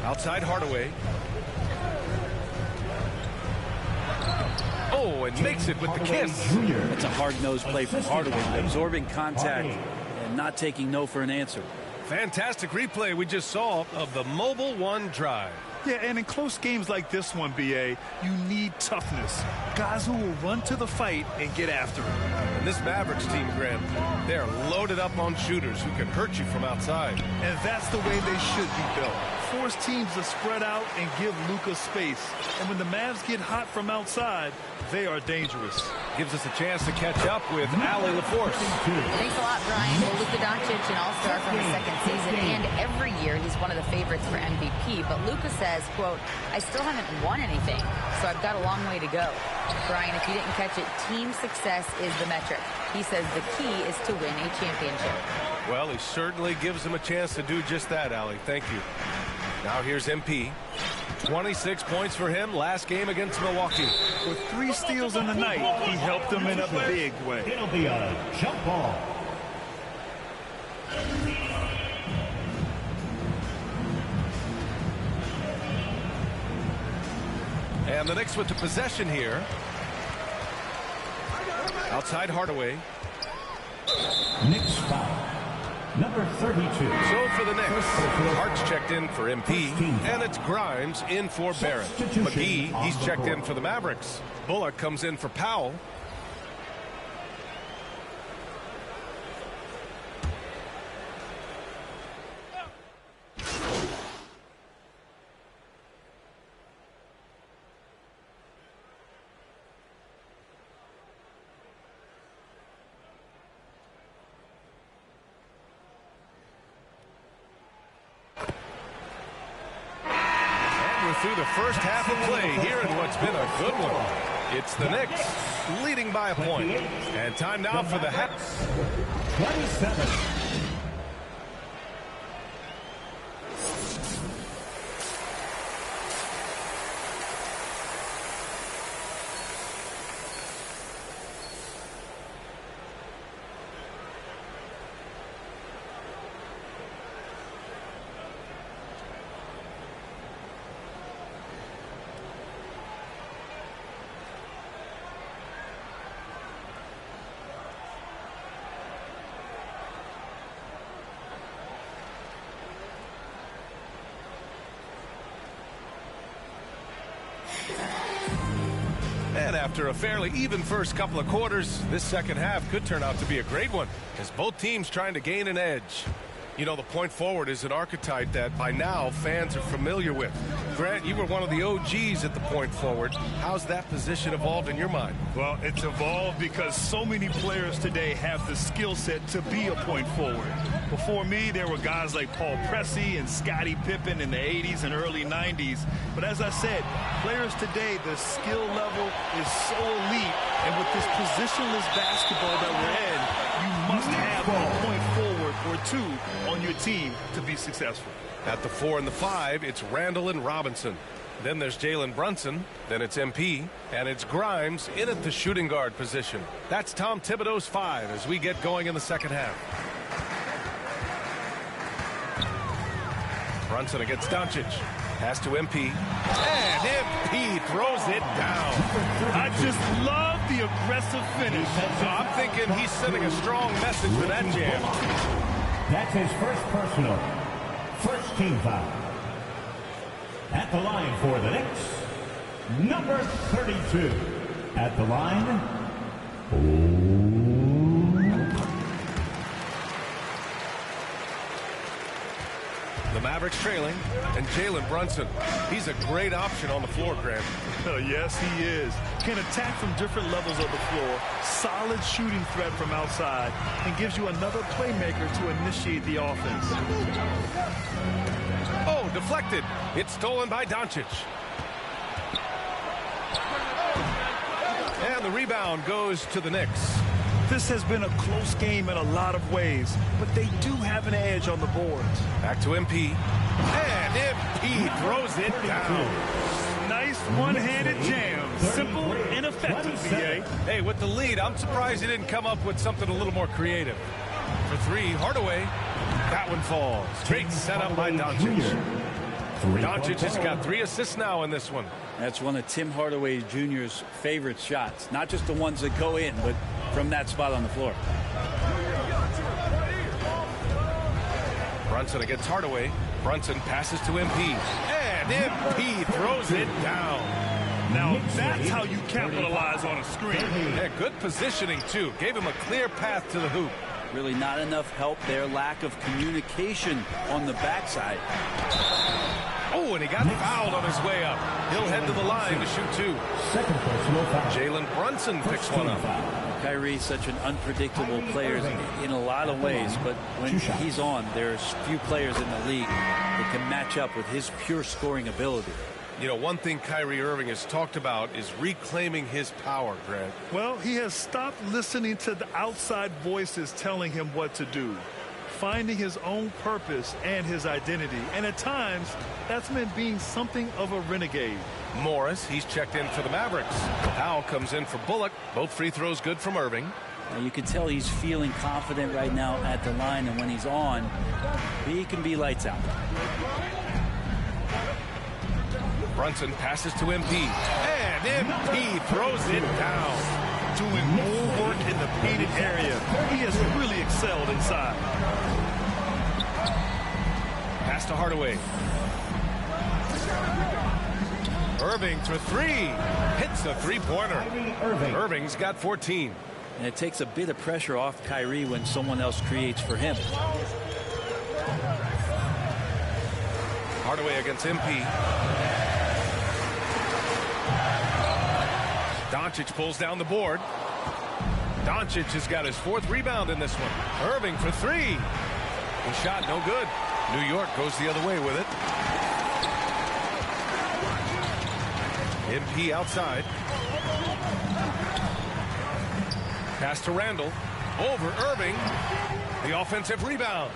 Outside Hardaway. Oh, and makes it with the kiss. That's a hard-nosed play from Hardaway, absorbing contact and not taking no for an answer. Fantastic replay we just saw of the Mobile One drive. Yeah, and in close games like this one, BA, you need toughness. Guys who will run to the fight and get after it. And this Mavericks team, Graham, they're loaded up on shooters who can hurt you from outside. And that's the way they should be built. Force teams to spread out and give Luka space. And when the Mavs get hot from outside, they are dangerous. Gives us a chance to catch up with Allie LaForce. Thanks a lot, Brian. Well, Luka Doncic, an all-star from his second season, and every year he's one of the favorites for MVP. But Luka says, quote, I still haven't won anything, so I've got a long way to go. Brian, if you didn't catch it, team success is the metric. He says the key is to win a championship. Well, he certainly gives him a chance to do just that, Allie. Thank you. Now here's MP. 26 points for him last game against Milwaukee. With 3 steals in the night, he helped them in a big way. It'll be a jump ball. And the Knicks with the possession here. Outside Hardaway. Knicks foul. Number 32. So for the Knicks, Hart's checked in for MP, and it's Grimes in for Barrett. McGee, he's checked in for the Mavericks. Bullock comes in for Powell. through the first half of play here in what's been a good one. It's the Knicks leading by a point. And time now for the half. 27. And after a fairly even first couple of quarters, this second half could turn out to be a great one as both teams trying to gain an edge. You know, the point forward is an archetype that by now fans are familiar with. Grant, you were one of the OGs at the point forward. How's that position evolved in your mind? Well, it's evolved because so many players today have the skill set to be a point forward. Before me, there were guys like Paul Pressey and Scottie Pippen in the 80s and early 90s. But as I said, players today, the skill level is so elite. And with this positionless basketball that we're in, you must have a point forward or two on your team to be successful. At the 4 and the 5, it's Randall and Robinson. Then there's Jalen Brunson. Then it's MP. And it's Grimes in at the shooting guard position. That's Tom Thibodeau's 5 as we get going in the second half. Brunson against Doncic. Pass to MP. And MP throws it down. I just love the aggressive finish. I'm thinking he's sending a strong message with that jam. That's his first personal. First team foul. At the line for the Knicks, number 32. At the line, The Mavericks trailing, and Jalen Brunson. He's a great option on the floor, Grant. Yes, he is. Can attack from different levels of the floor. Solid shooting threat from outside. And gives you another playmaker to initiate the offense. Oh, deflected. It's stolen by Doncic. And the rebound goes to the Knicks. This has been a close game in a lot of ways, but they do have an edge on the boards. Back to MP. And MP throws it down. Nice one-handed jam. Simple and effective, BA. Hey, with the lead, I'm surprised he didn't come up with something a little more creative. For 3, Hardaway. That one falls. Great setup by Doncic. Doncic has got 3 assists now in this one. That's one of Tim Hardaway Jr.'s favorite shots. Not just the ones that go in, but from that spot on the floor. Brunson against Hardaway. Brunson passes to MP. And MP throws it down. Now that's how you capitalize on a screen. Yeah, good positioning, too. Gave him a clear path to the hoop. Really not enough help there. Lack of communication on the backside. Oh, and he got fouled on his way up. He'll head to the line to shoot 2. Second personal foul. Jalen Brunson picks one up. Kyrie's such an unpredictable player in a lot of ways, but when he's on, there's few players in the league that can match up with his pure scoring ability. You know, one thing Kyrie Irving has talked about is reclaiming his power, Grant. Well, he has stopped listening to the outside voices telling him what to do. Finding his own purpose and his identity. And at times, that's meant being something of a renegade. Morris, he's checked in for the Mavericks. Powell comes in for Bullock. Both free throws good from Irving. Now you can tell he's feeling confident right now at the line, and when he's on, he can be lights out. Brunson passes to MP. And MP throws it down. Doing more work in the painted area. He has really excelled inside. Pass to Hardaway. Irving for 3. Hits a 3-pointer. Irving's got 14. And it takes a bit of pressure off Kyrie when someone else creates for him. Hardaway against MP. Doncic pulls down the board. Doncic has got his 4th rebound in this one. Irving for 3. The shot no good. New York goes the other way with it. MP outside. Pass to Randall. Over Irving. The offensive rebound.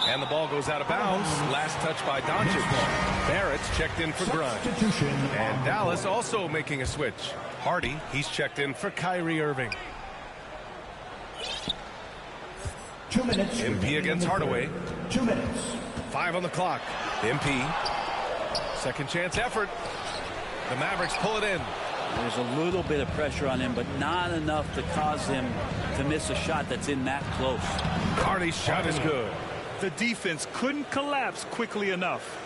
And the ball goes out of bounds. Last touch by Doncic. Barrett's checked in for Grimes. And Dallas also making a switch. Hardy, he's checked in for Kyrie Irving. 2 minutes. MP against Hardaway. 2 minutes. 5 on the clock. MP. Second chance effort. The Mavericks pull it in. There's a little bit of pressure on him, but not enough to cause him to miss a shot that's in that close. Hardy's shot is good. The defense couldn't collapse quickly enough.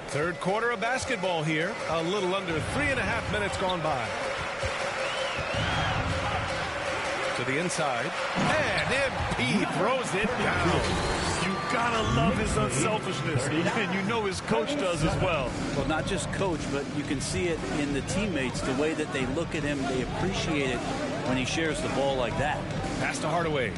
Third quarter of basketball here. A little under 3.5 minutes gone by. To the inside. And MP throws it down. You gotta love his unselfishness. And you know his coach does as well. Well, not just coach, but you can see it in the teammates, the way that they look at him. They appreciate it when he shares the ball like that. Pass to Hardaway.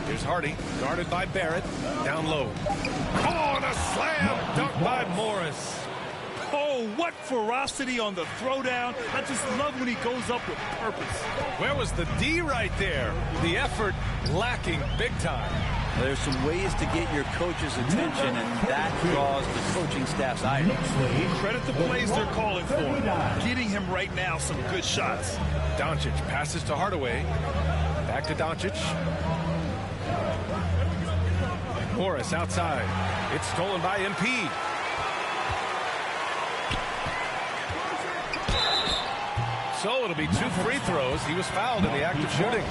Here's Hardy, guarded by Barrett, down low. Oh, and a slam dunk by Morris. Oh, what ferocity on the throwdown. I just love when he goes up with purpose. Where was the D right there? The effort lacking big time. There's some ways to get your coach's attention, and that draws the coaching staff's eye. Credit the plays they're calling for. Getting him right now some good shots. Doncic passes to Hardaway. Back to Doncic. Morris outside. It's stolen by MP. So it'll be 2 free throws. He was fouled in the act of shooting.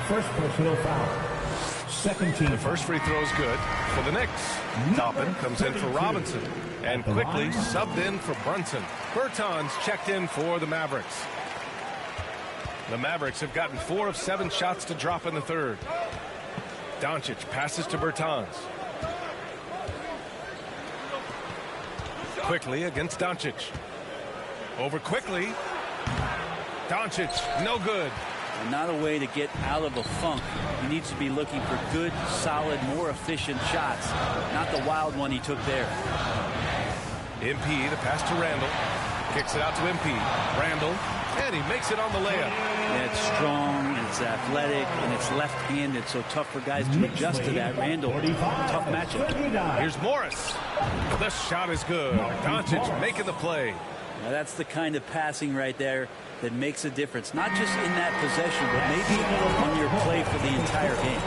First personal foul. Second team. The first free throw is good for the Knicks. Toppin comes in for Robinson. And quickly subbed in for Brunson. Bertans checked in for the Mavericks. The Mavericks have gotten 4 of 7 shots to drop in the third. Doncic passes to Bertans. Quickly against Doncic. Over quickly. Doncic, no good. And not a way to get out of a funk. He needs to be looking for good, solid, more efficient shots. Not the wild one he took there. MP, the pass to Randall. Kicks it out to MP. Randall, and he makes it on the layup. Yeah, it's strong, it's athletic, and it's left-handed, so tough for guys to adjust to that. Randall, tough matchup. Here's Morris. The shot is good. Doncic making the play. Now that's the kind of passing right there that makes a difference, not just in that possession, but maybe on your play for the entire game.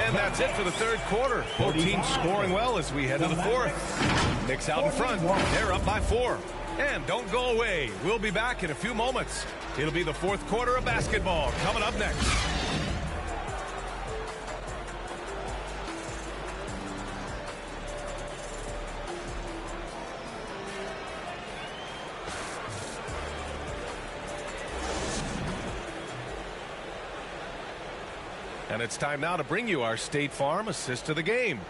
And that's it for the third quarter. Both teams scoring well as we head to the fourth. Knicks out in front. They're up by 4. And don't go away. We'll be back in a few moments. It'll be the fourth quarter of basketball coming up next. And it's time now to bring you our State Farm assist of the game.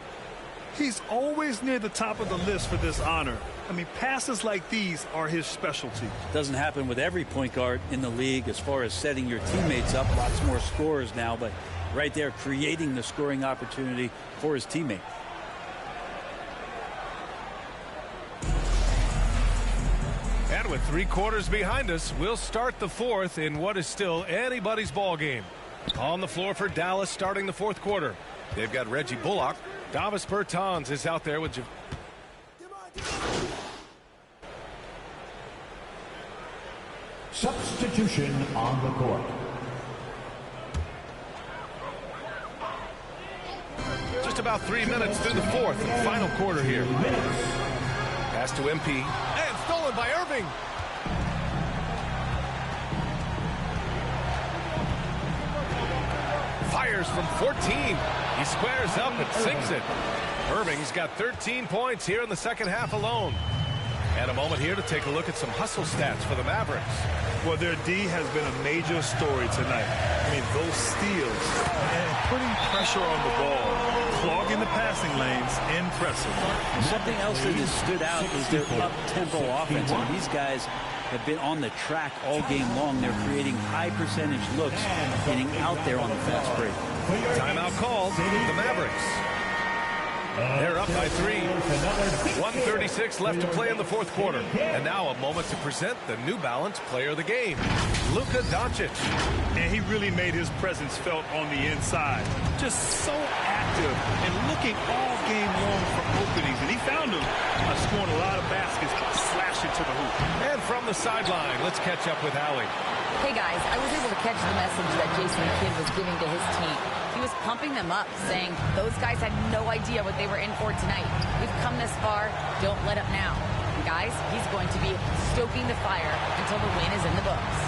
He's always near the top of the list for this honor. I mean, passes like these are his specialty. Doesn't happen with every point guard in the league as far as setting your teammates up. Lots more scorers now, but right there creating the scoring opportunity for his teammate. And with 3 quarters behind us, we'll start the fourth in what is still anybody's ball game. On the floor for Dallas starting the fourth quarter. They've got Reggie Bullock. Davis Bertans is out there with Substitution on the court. just about 3 minutes through the fourth and final quarter here. Pass to MP. And stolen by Irving. Fires from 14. He squares up and sinks it. Irving's got 13 points here in the second half alone. And a moment here to take a look at some hustle stats for the Mavericks. Well, their D has been a major story tonight. I mean, those steals and putting pressure on the ball, clogging the passing lanes, impressive. Something else that has stood out is their up-tempo offense. I mean, these guys have been on the track all game long. They're creating high percentage looks, getting out there on the fast break. Timeout called. The Mavericks. They're up by 3. 1:36 left to play in the fourth quarter. And now a moment to present the New Balance Player of the Game, Luka Doncic. And he really made his presence felt on the inside. Just so active and looking all game long for openings. And he found them by scoring a lot of baskets by slashing to the hoop. And from the sideline, let's catch up with Allie. Hey guys, I was able to catch the message that Jason Kidd was giving to his team. He was pumping them up, saying those guys had no idea what they were in for tonight. We've come this far, don't let up now. And guys, he's going to be stoking the fire until the win is in the books.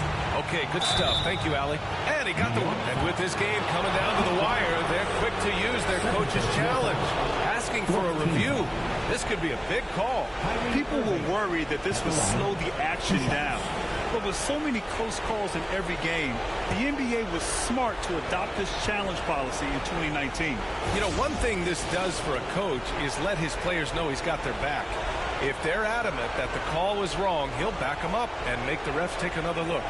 Okay, good stuff. Thank you, Allie. And he got the one. And with this game coming down to the wire, they're quick to use their coach's challenge, asking for a review. This could be a big call. People were worried that this would slow the action down. But with so many close calls in every game, the NBA was smart to adopt this challenge policy in 2019. You know, one thing this does for a coach is let his players know he's got their back. If they're adamant that the call was wrong, he'll back them up and make the refs take another look.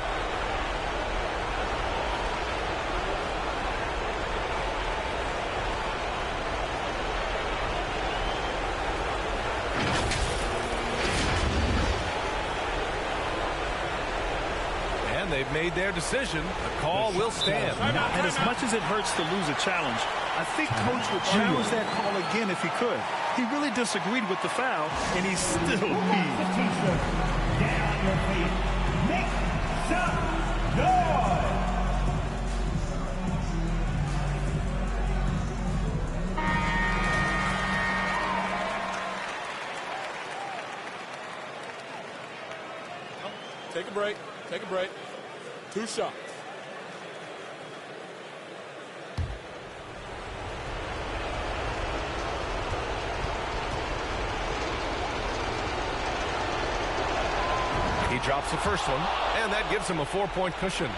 They've made their decision. The call will stand. And as much as it hurts to lose a challenge, I think Coach would challenge that call again if he could. He really disagreed with the foul, and he's still peeved. Down your feet. Make some noise. Take a break. Take a break. 2 shots. He drops the first one, and that gives him a 4-point cushion.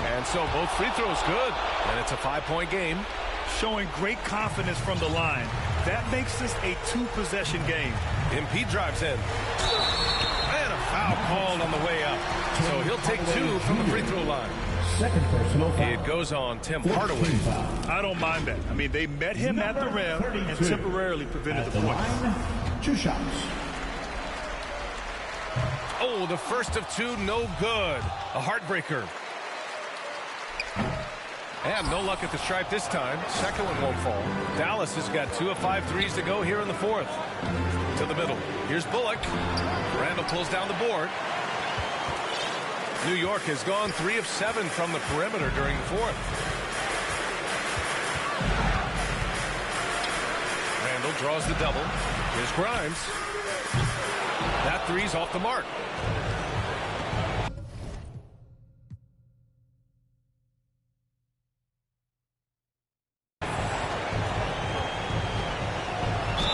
And so both free throws good, and it's a 5-point game. Showing great confidence from the line. That makes this a 2-possession game. MP drives in. And a foul called on the way up. So he'll take 2 from the free throw line. Second personal foul. It goes on Tim Hardaway. I don't mind that. I mean, they met him at the rim and temporarily prevented the points. 2 shots. Oh, the first of 2, no good. A heartbreaker. And no luck at the stripe this time. Second one won't fall. Dallas has got 2 of 5 threes to go here in the fourth. To the middle. Here's Bullock. Randall pulls down the board. New York has gone 3 of 7 from the perimeter during the fourth. Randall draws the double. Here's Grimes. That three's off the mark.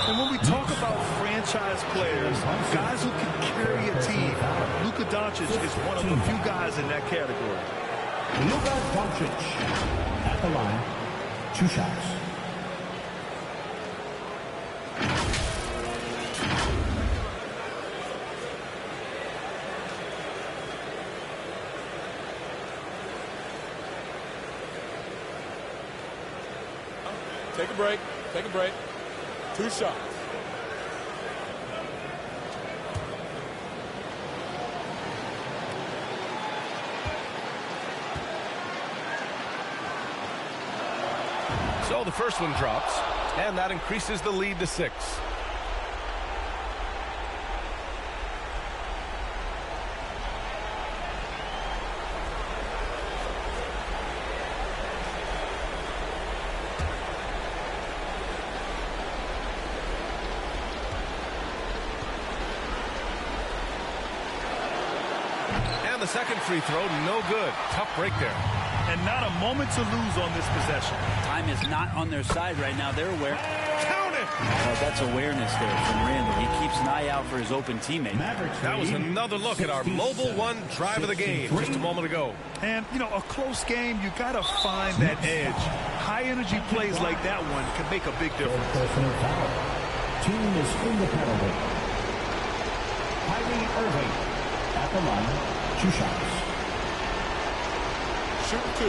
And when we talk about franchise players, guys who can carry a team, Luka Doncic is one of the few guys in that category. Luka Doncic at the line. 2 shots. Take a break. Take a break. 2 shots. So the first one drops, and that increases the lead to 6. The second free throw, no good. Tough break there. And not a moment to lose on this possession. Time is not on their side right now. They're aware. Count it! That's awareness there from Randall. He keeps an eye out for his open teammate. That was another look at our Mobile One drive of the game just a moment ago. And, you know, a close game, you got to find that edge. High-energy plays like that one can make a big difference. team is in the penalty. Kyrie Irving at the line, 2 shots. Shoot 2.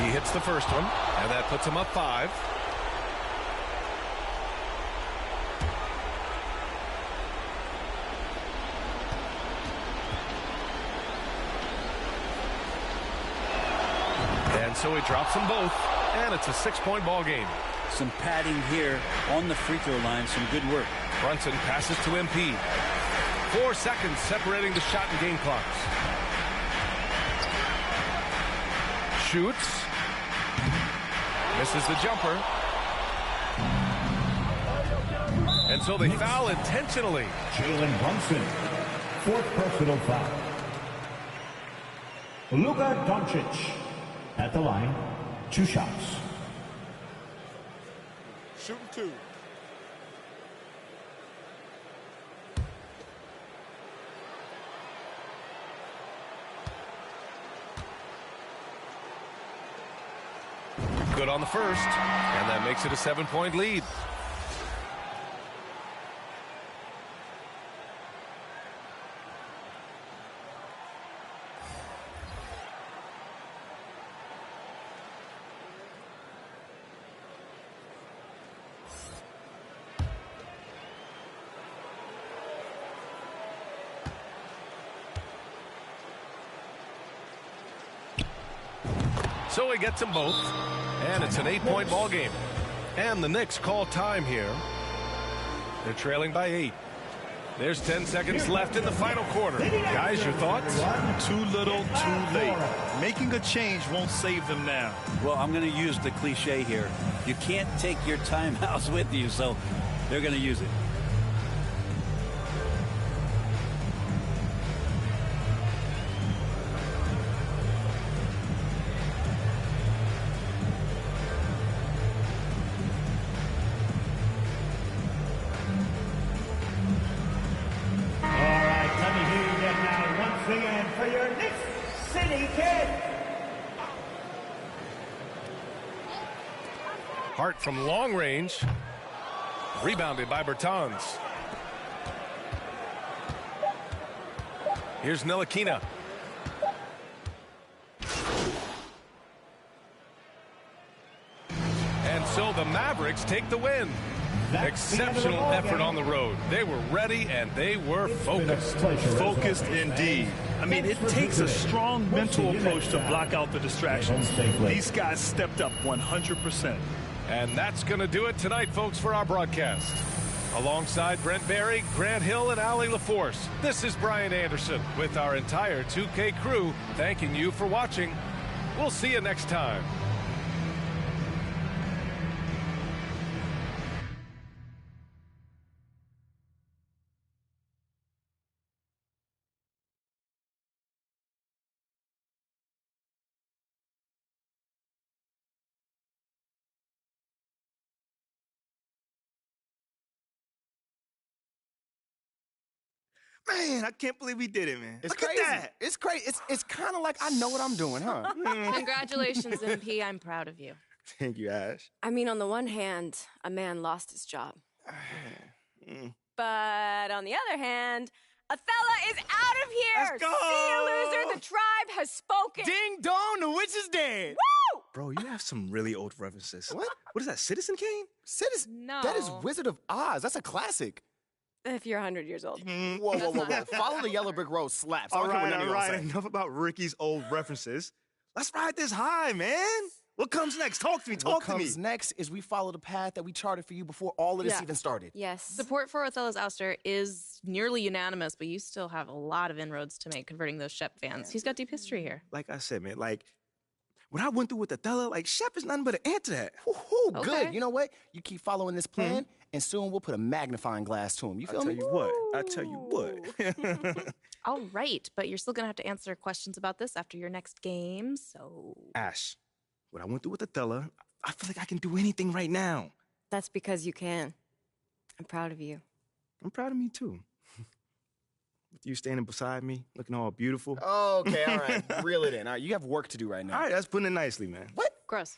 He hits the first one, and that puts him up 5. And so he drops them both, and it's a 6-point ball game. Some padding here on the free throw line. Some good work. Brunson passes to MP. 4 seconds separating the shot and game clocks. Shoots. Misses the jumper. And so they foul intentionally. Jalen Brunson, 4th personal foul. Luka Doncic at the line, 2 shots. Shooting 2. Good on the first, and that makes it a 7-point lead. So he gets them both, and it's an 8-point ball game. And the Knicks call time here. They're trailing by 8. There's 10 seconds left in the final quarter. Guys, your thoughts? Too little, too late. Making a change won't save them now. Well, I'm going to use the cliche here. You can't take your timeouts with you, so they're going to use it. Hart from long range. Rebounded by Bertans. Here's Ntilikina. And so the Mavericks take the win. Exceptional effort on the road. They were ready and they were focused. Focused indeed. I mean, it takes a strong mental approach to block out the distractions. These guys stepped up 100%. And that's going to do it tonight, folks, for our broadcast. Alongside Brent Barry, Grant Hill, and Allie LaForce, this is Brian Anderson with our entire 2K crew thanking you for watching. We'll see you next time. Man, I can't believe we did it, man. It's Look crazy. at that. It's crazy. It's kind of like I know what I'm doing, huh? Congratulations, MP. I'm proud of you. Thank you, Ash. I mean, on the one hand, a man lost his job. But on the other hand, Othello is out of here! Let's go! See you, loser! The tribe has spoken! Ding dong, the witch is dead! Woo! Bro, you have some really old references. What? What is that, Citizen Kane? No. That is Wizard of Oz. That's a classic. If you're 100 years old. Whoa. Follow the Yellow Brick Road slaps. All right. Enough about Ricky's old references. Let's ride this high, man. What comes next? Talk to me. What comes next is we follow the path that we charted for you before all of this even started. Yes. Support for Othello's ouster is nearly unanimous, but you still have a lot of inroads to make converting those Shep fans. He's got deep history here. Like I said, man, like, what I went through with Othello, like, Shep is nothing but an answer to that. Woohoo, good. You know what? You keep following this plan, and soon we'll put a magnifying glass to him. You feel me? I tell you what. All right, but you're still going to have to answer questions about this after your next game, so... Ash, what I went through with Othello, I feel like I can do anything right now. That's because you can. I'm proud of you. I'm proud of me, too. you standing beside me, looking all beautiful. Okay, all right. Reel it in. All right, you have work to do right now. All right, that's putting it nicely, man. What? Gross.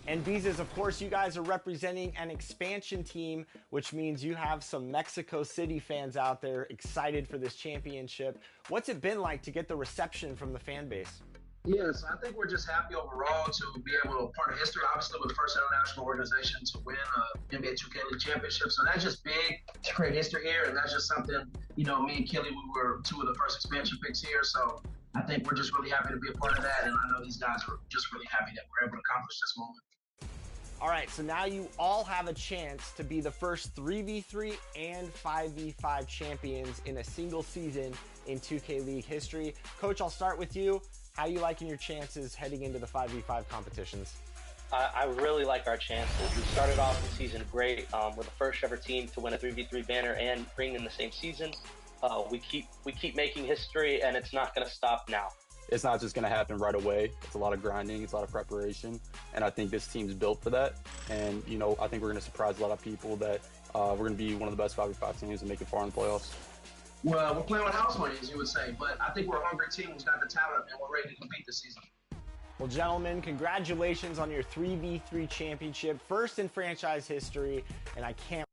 And Beezes, of course, you guys are representing an expansion team, which means you have some Mexico City fans out there excited for this championship. What's it been like to get the reception from the fan base? Yes, I think we're just happy overall to be able to part of history. Obviously, we're the first international organization to win a NBA 2K League championship, so that's just big to create history here, and that's just something, you know, me and Kelly, we were two of the first expansion picks here, so I think we're just really happy to be a part of that, and I know these guys are just really happy that we're able to accomplish this moment. All right, so now you all have a chance to be the first 3v3 and 5v5 champions in a single season in 2K League history. Coach, I'll start with you. How are you liking your chances heading into the 5v5 competitions? I really like our chances. We started off the season great. We're the first ever team to win a 3v3 banner and bring in the same season. We keep making history, and it's not going to stop now. It's not just going to happen right away. It's a lot of grinding. It's a lot of preparation. And I think this team's built for that. And, you know, I think we're going to surprise a lot of people that we're going to be one of the best 5v5 teams and make it far in the playoffs. Well, we're playing with house money, as you would say, but I think we're a hungry team who's got the talent, and we're ready to compete this season. Well, gentlemen, congratulations on your 3v3 championship, first in franchise history, and I can't.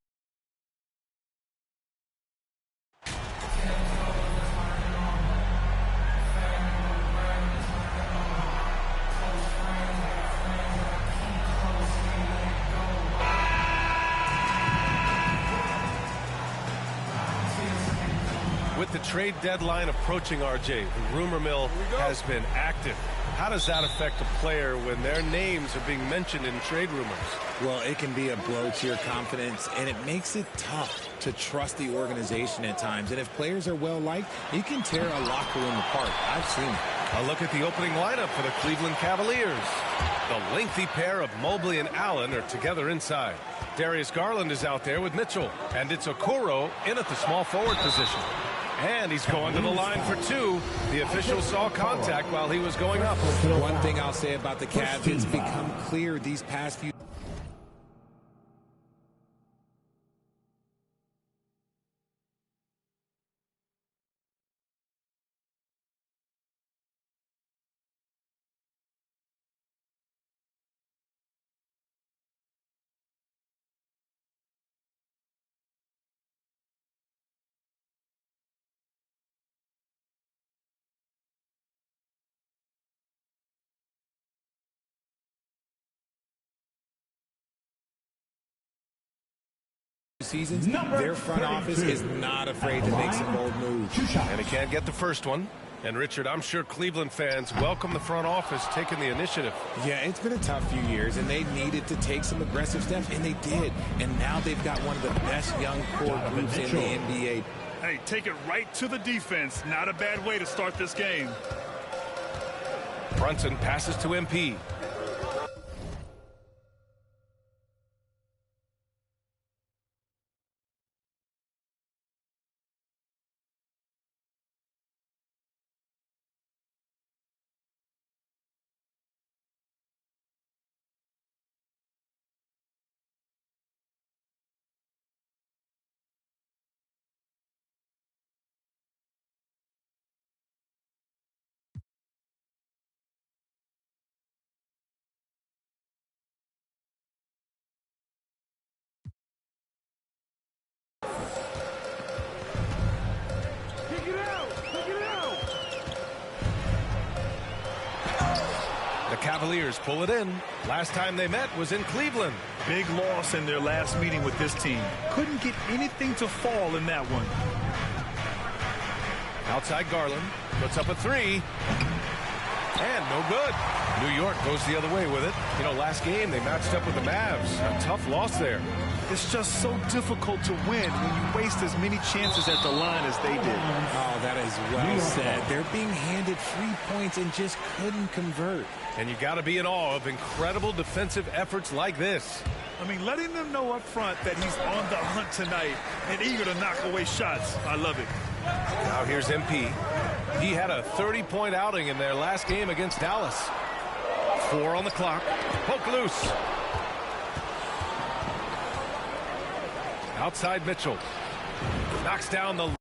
With the trade deadline approaching, RJ, the rumor mill has been active. How does that affect a player when their names are being mentioned in trade rumors? Well, it can be a blow to your confidence, and it makes it tough to trust the organization at times. And if players are well-liked, you can tear a locker room apart. I've seen it. A look at the opening lineup for the Cleveland Cavaliers. The lengthy pair of Mobley and Allen are together inside. Darius Garland is out there with Mitchell, and it's Okoro in at the small forward position. And he's going to the line for two. The official saw contact while he was going up. One thing I'll say about the Cavs, it's become clear these past few seasons, their front office is not afraid to make some bold moves. And he can't get the first one. And, Richard, I'm sure Cleveland fans welcome the front office taking the initiative. Yeah, it's been a tough few years, and they needed to take some aggressive steps, and they did. And now they've got one of the best young core groups in the NBA. Hey, take it right to the defense. Not a bad way to start this game. Brunson passes to MP. Cavaliers pull it in. Last time they met was in Cleveland. Big loss in their last meeting with this team. Couldn't get anything to fall in that one. Outside Garland. Puts up a three. And no good. New York goes the other way with it. You know, last game they matched up with the Mavs. A tough loss there. It's just so difficult to win when you waste as many chances at the line as they did. Oh, that is well said. They're being handed 3 points and just couldn't convert. And you got to be in awe of incredible defensive efforts like this. I mean, letting them know up front that he's on the hunt tonight and eager to knock away shots. I love it. Now here's MP. He had a 30-point outing in their last game against Dallas. 4 on the clock. Poke loose. Outside Mitchell. Knocks down the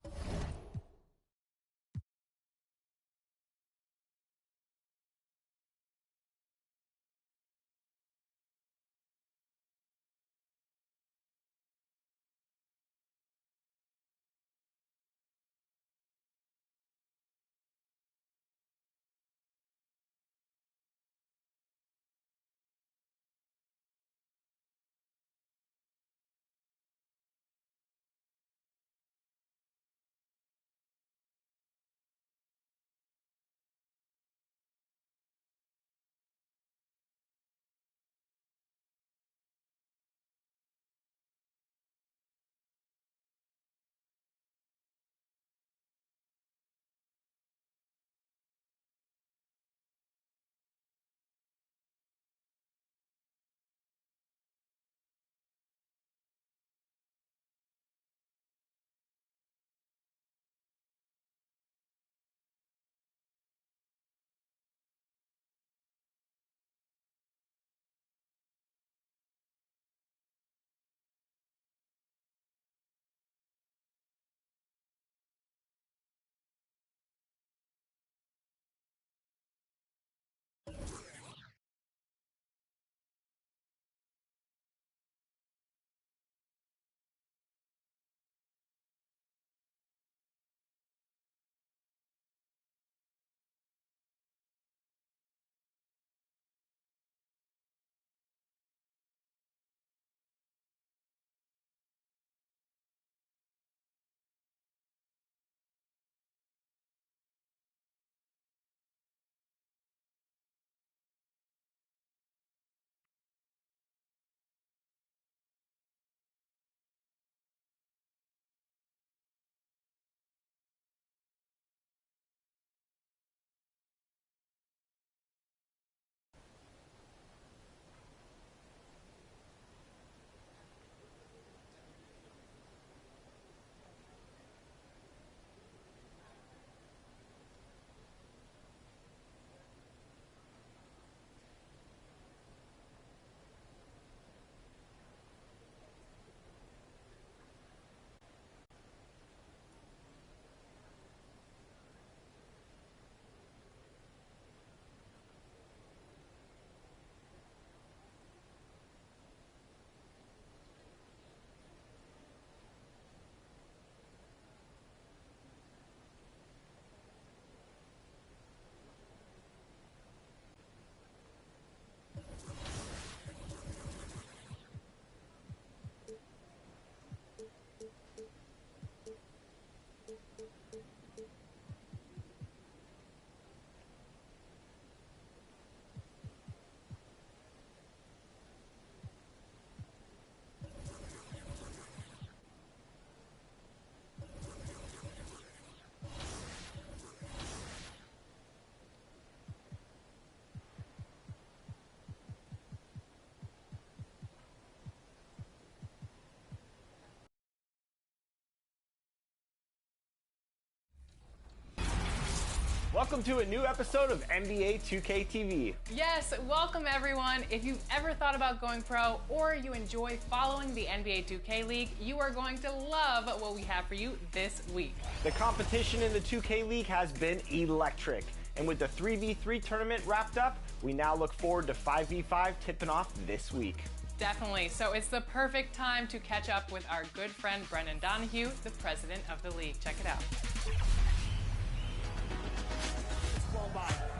Welcome to a new episode of NBA 2K23. Yes, welcome everyone. If you've ever thought about going pro or you enjoy following the NBA 2K League, you are going to love what we have for you this week. The competition in the 2K League has been electric. And with the 3v3 tournament wrapped up, we now look forward to 5v5 tipping off this week. Definitely. So it's the perfect time to catch up with our good friend Brendan Donahue, the president of the league. Check it out.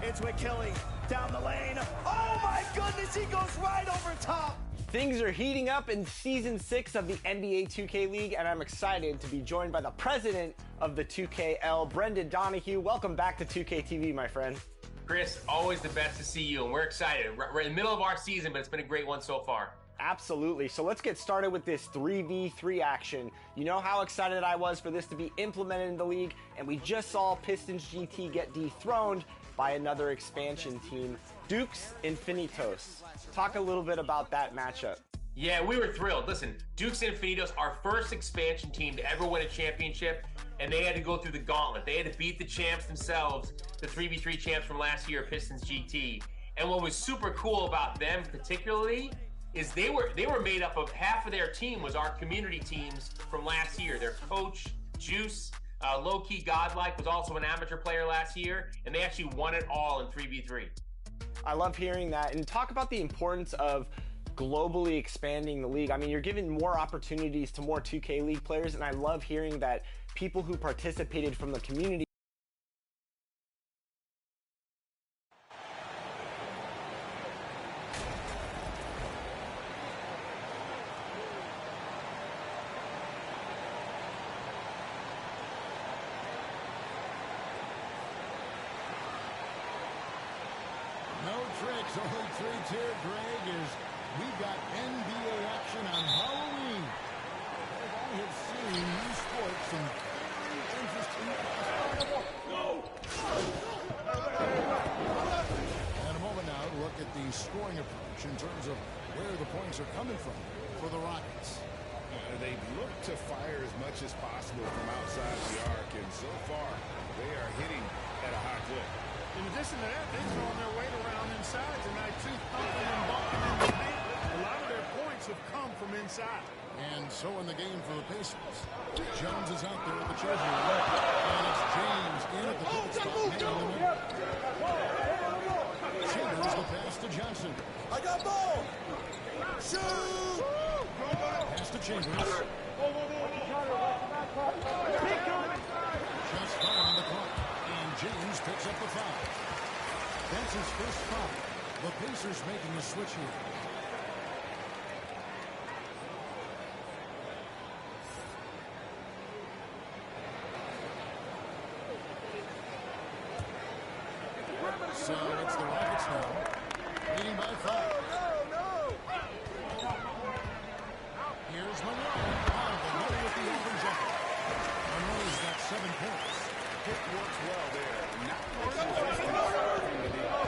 It's with Kelly down the lane. Oh my goodness, he goes right over top. Things are heating up in Season 6 of the NBA 2K League, and I'm excited to be joined by the president of the 2KL, Brendan Donahue. Welcome back to 2K TV, my friend. Chris, always the best to see you, and we're excited. We're in the middle of our season, but it's been a great one so far. Absolutely. So let's get started with this 3v3 action. You know how excited I was for this to be implemented in the league, and we just saw Pistons GT get dethroned by another expansion team, Dukes Infinitos. Talk a little bit about that matchup. Yeah, we were thrilled. Listen, Dukes Infinitos, our first expansion team to ever win a championship, and they had to go through the gauntlet. They had to beat the champs themselves, the 3v3 champs from last year, Pistons GT. And what was super cool about them particularly is they were made up of half of their team was our community teams from last year. Their coach, Juice, low-key Godlike, was also an amateur player last year, and they actually won it all in 3v3. I love hearing that. And talk about the importance of globally expanding the league. I mean, you're giving more opportunities to more 2K League players, and I love hearing that people who participated from the community only 3-tier, Greg, is we've got NBA action on Halloween. I have seen new sports, some very interesting. And a moment now to look at the scoring approach in terms of where the points are coming from for the Rockets. They look to fire as much as possible from outside the arc, and so far they are hitting at a high clip. In addition to that, they're throwing their weight around inside tonight, too, thumping and bumping in the paint. A lot of their points have come from inside. And so in the game for the Pacers, Jones is out there at the treasury. And it's James in at the pivot spot. Chambers the pass to Johnson. I got ball. Shoot! Pass to Chambers. Just following the clock. And James picks up the foul. That's his first foul. The Pacers making a switch here. So it's the Rockets now, leading by 5. Here's Monroe. Monroe with the open jumper. Monroe's got 7 points. Pick works well there.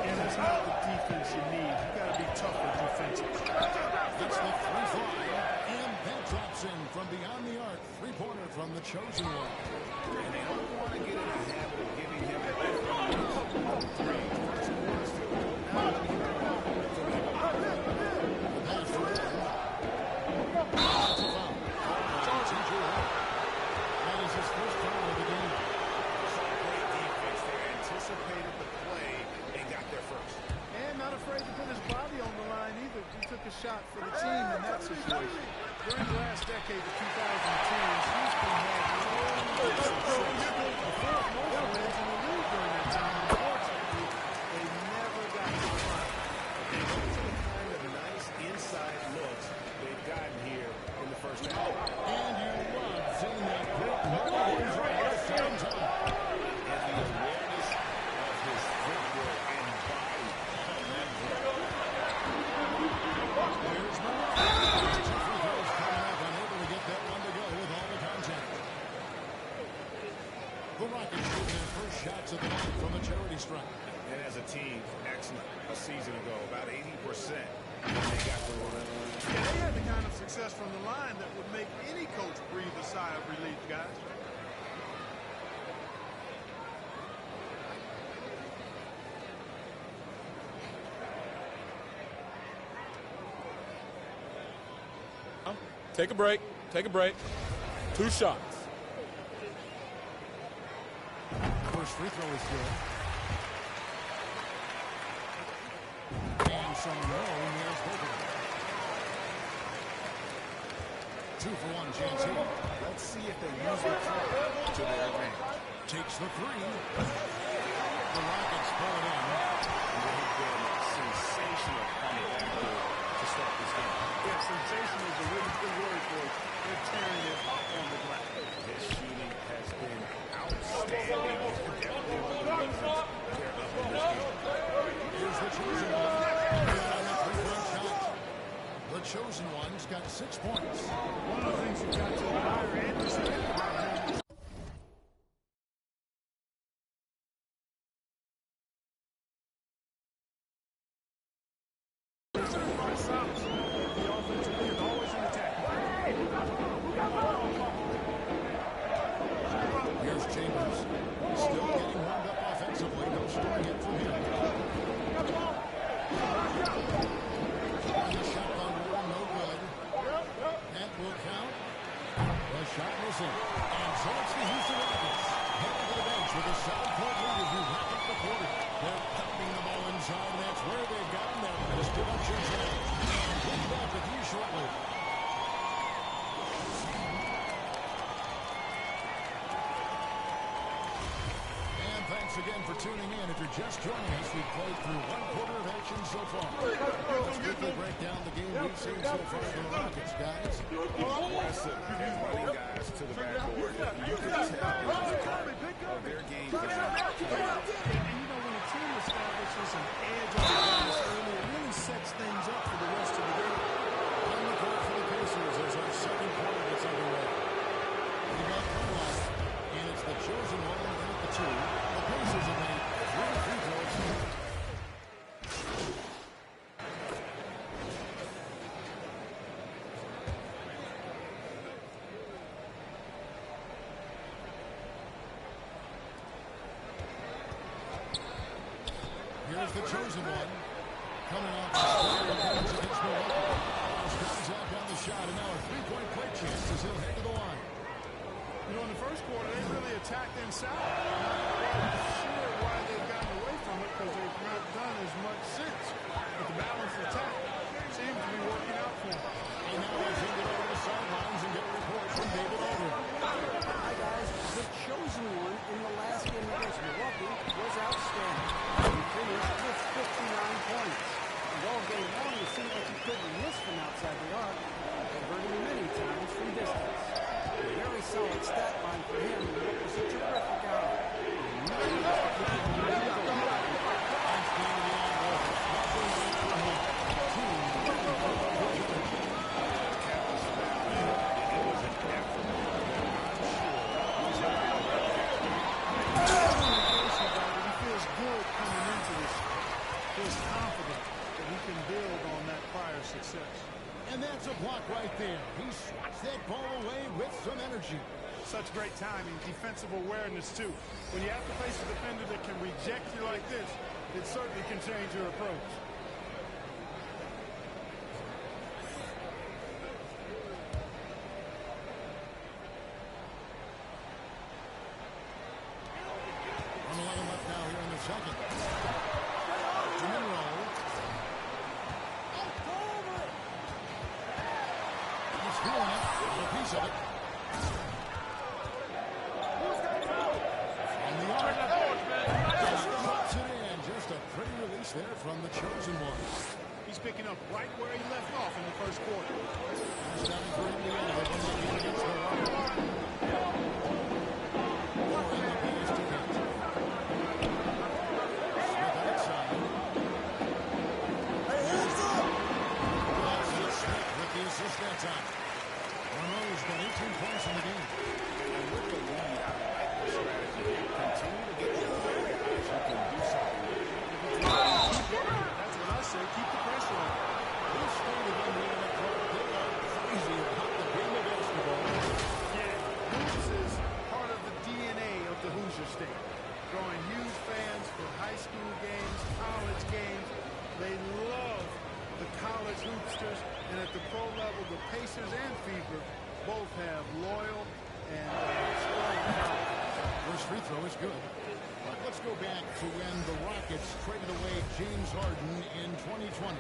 And that's not the defense you need. You got to be tougher defensively. That's the 3-5. And that drops in from beyond the arc. 3-pointer from the chosen one. And they don't want to get in the habit of giving him a 3. First quarter still good. Now let me get the ball. That's for one. That's a foul. That is his first foul of the game. Great defense there. Anticipated the play and got there first. And not afraid to put his body on the line either. He took a shot for the team in that situation. During the last decade of 2010s, Houston had no success. The fourth most wins in the league during that time. Unfortunately, they never got to the final. Those are the kind of nice inside looks they've gotten here in the first half. And you love seeing that quick hands right at the same time. And the awareness of his footwork and body on that play. Here's Monroe. Jeffrey Rose coming up, unable to get that one to go with all the contact. The Rockets get their first shots at the night from the charity stripe. And as a team, excellent. A season ago, about 80% when they got the run. Yeah, they had the kind of success from the line that would make any coach breathe a sigh of relief, guys. Take a break. Take a break. 2 shots. First free throw is good. And some more. There's both of them. 2 for 1, JT. Let's see if they use the clock to their advantage. Takes the 3. The Rockets pull it in. They've been sensational coming back here to start this game. Yeah, sensational is a really good word for it. They're tearing it up on the glass. His shooting has been outstanding. Definitely one of the reasons they're up in this game. Here's the chosen one. The chosen one's got 6 points. One of the things you've got to admire and respect about him. Here's Chambers. Still getting warmed up offensively. No scoring hit from him. Trying a shot on one, no good. That will count. The shot was in. And so it's the Houston Rockets. Heading to the bench with a 7-point lead as we wrap up the quarter. They're pounding the ball inside. That's where they've gotten their best production today. And we'll be back with you shortly. Thanks again for tuning in. If you're just joining us, we've played through 1 quarter of action so far. Let's quickly break down the game we've seen so far from the Rockets, guys. Aggressive, running guys to the backboard. You can tell of their game plan. And you know, when a team establishes an edge on the glass early, it really sets things up for the rest of the game. On the court for the Pacers as our second quarter gets underway. We got 1 left, and it's the chosen one at the 2. The Pacers have made 3 free throws. Here's the chosen one. Coming off the square against Milwaukee. Strings out down the shot, and now a 3-point play chance as he'll head to the line. You know, in the first quarter, they really attacked inside. I'm not sure why they've gotten away from it because they've not done as much since. But the balanced attack seems to be working out for them. And now he's going to go to the sidelines and get a report from David Aldridge. Hi, guys. The chosen one in the last game against Milwaukee was outstanding. He finished with 59 points. And all game long, it seemed like he couldn't miss from outside the arc, converting many times from distance. A very solid stat line for him, and it was a terrific hour. And that's a block right there. He swats that ball away with some energy. Such great timing, defensive awareness, too. When you have to face a defender that can reject you like this, it certainly can change your approach. On 11 left now here in the second. Jimmy roll. He's feeling it. A piece of it. From the arc. Just puts it in. Just a pretty release there from the chosen one. He's picking up right where he left off in the first quarter. Pass down for Indiana. They bring it in against the Rockets. That time. Monroe's got 18 points in the game. And with the lead, I like the strategy. Continue to get the other guys who can do something with it. That's what I say. Keep the pressure on. This state of Indiana, they are crazy about the game of basketball. Yeah, this is college hoopsters, and at the pro level, the Pacers and Fever both have loyal and strong talent. First free throw is good. But let's go back to when the Rockets traded away James Harden in 2020.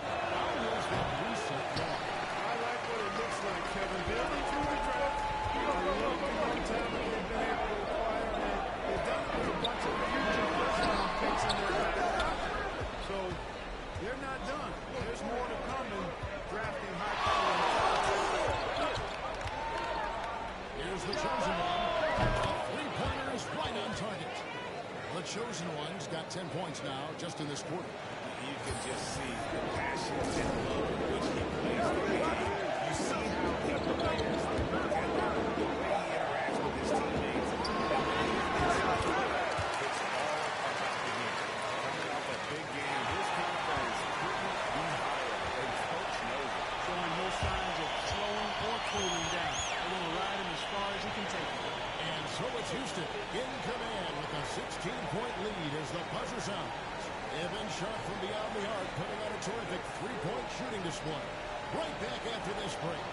How was that reset going? I like what it looks like, Kevin. Building through the draft, you know, the long talent they've been able to acquire, and they've done it with a bunch of future first-round picks in their back. So they're not done. There's more to come in drafting high-quality talent. Here's the chosen one. A three-pointer is right on target. The chosen one's got 10 points now just in this quarter. You can just see the passion and love with which he plays the game. You see how he prepares, the work ethic, the way he interacts with his teammates, and when he gets out the court, it's all about the game. Coming off a big game, his confidence couldn't be higher, and Coach knows it. Showing no signs of slowing or cooling down. They're going to ride him as far as he can take him. And so it's Houston in command with a 16-point lead as the buzzer sounds. Evan Sharp from beyond the arc putting on a terrific three-point shooting display. Right back after this break.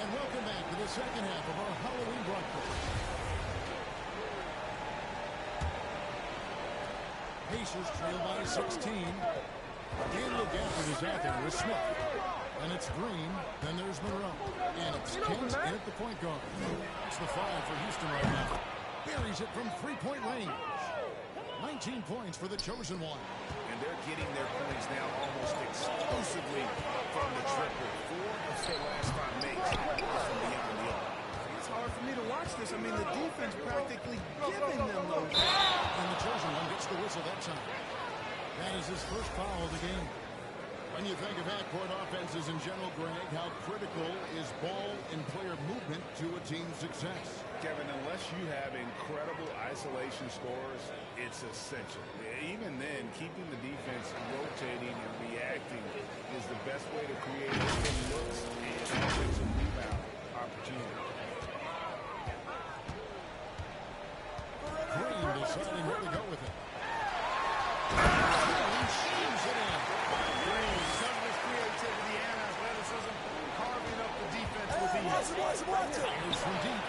And welcome back to the second half of our Halloween broadcast. Pacers trail by 16. Again, the Gafford is out there with Smith. And it's Green. Then there's Monroe. And it's Kent in at the point guard. It's the 5 for Houston right now. Buries it from three-point range. 19 points for the chosen one. And they're getting their points now almost exclusively from the triple. 4 of their last 5 makes are from beyond the arc. It's hard for me to watch this. I mean, the defense practically giving them those. And the chosen one gets the whistle that time. That is his first foul of the game. When you think of backcourt offenses in general, Greg, how critical is ball and player movement to a team's success? Kevin, unless you have incredible isolation scores, it's essential. Even then, keeping the defense rotating and reacting is the best way to create open looks and offensive rebound opportunity. Green deciding where to go with it. Fires from deep.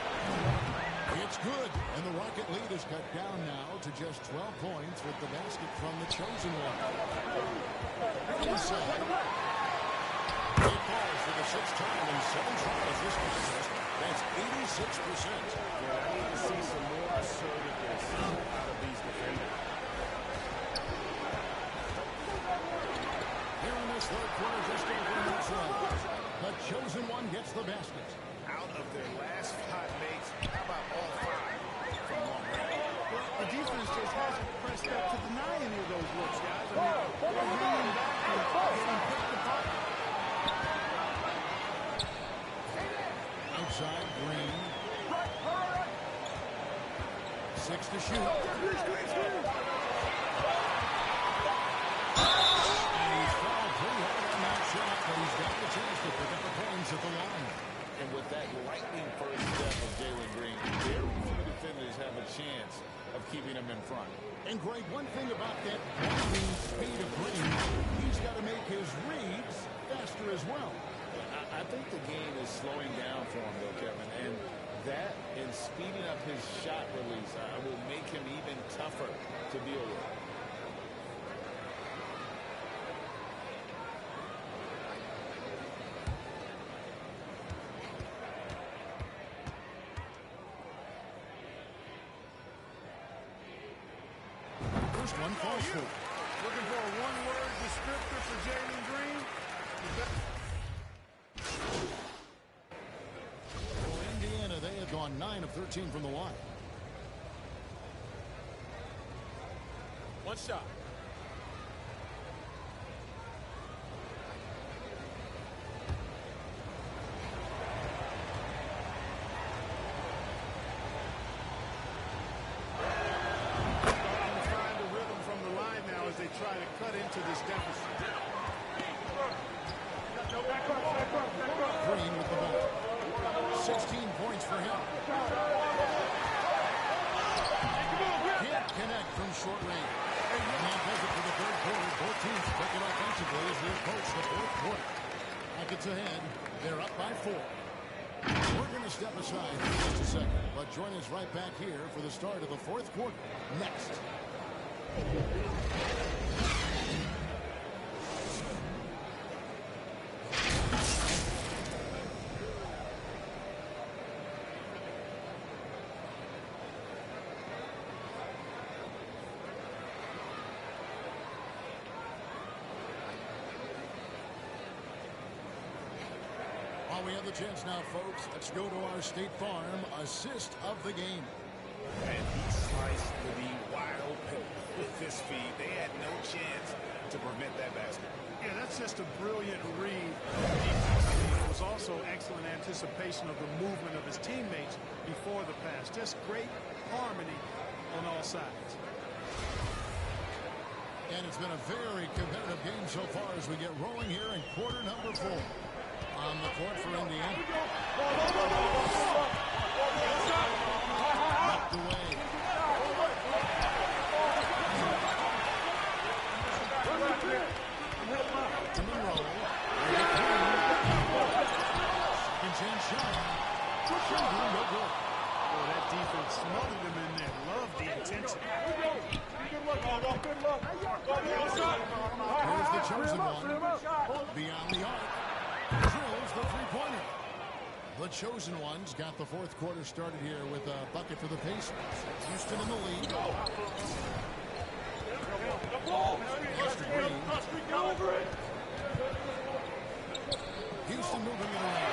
It's good, and the Rocket lead is cut down now to just 12 points with the basket from the chosen one. Inside. It falls for the 6th time in 7 tries this contest. That's 86%. Yeah, I need to see some more assertiveness out of these defenders. Here in this third quarter, just over minutes left. The chosen one gets the basket. Out of their last 5 makes, how about all 5 from long range? Well, the defense just hasn't pressed up to deny any of those looks, guys. I mean, they're hanging back and getting picked apart. Outside, Green. 6 to shoot. And he's fouled pretty hard on that shot, but he's got the chance to pick up the points at the line. And with that lightning first step of Jalen Green, very few defenders have a chance of keeping him in front. And Greg, one thing about that lightning speed of Green, he's got to make his reads faster as well. I think the game is slowing down for him, though, Kevin. And that and speeding up his shot release will make him even tougher to deal with. First one falls through. Looking for a one-word descriptor for Jalen Green. Well, Indiana, they have gone 9 of 13 from the line. One shot. cut into this deficit. Green with the ball. 16 points for him. Can't connect from short range. And that does it for the third quarter. Both teams picking offensively as we approach the fourth quarter. Rockets ahead. They're up by 4. We're going to step aside for just a second, but join us right back here for the start of the fourth quarter next. We have the chance now, folks. Let's go to our State Farm assist of the game. And he sliced the wide open with this feed. They had no chance to prevent that basket. Yeah, that's just a brilliant read of the defense. It was also excellent anticipation of the movement of his teammates before the pass. Just great harmony on all sides. And it's been a very competitive game so far as we get rolling here in quarter number 4. On the court for Indiana. Knocked away. To Monroe. Second chance shot. No good. Boy, that defense smothered him in there. Love the intensity. Here's the chosen one. Beyond the arc. Drills the three-pointer. The chosen ones got the fourth quarter started here with a bucket for the Pacers. Houston in the lead. Houston moving it around.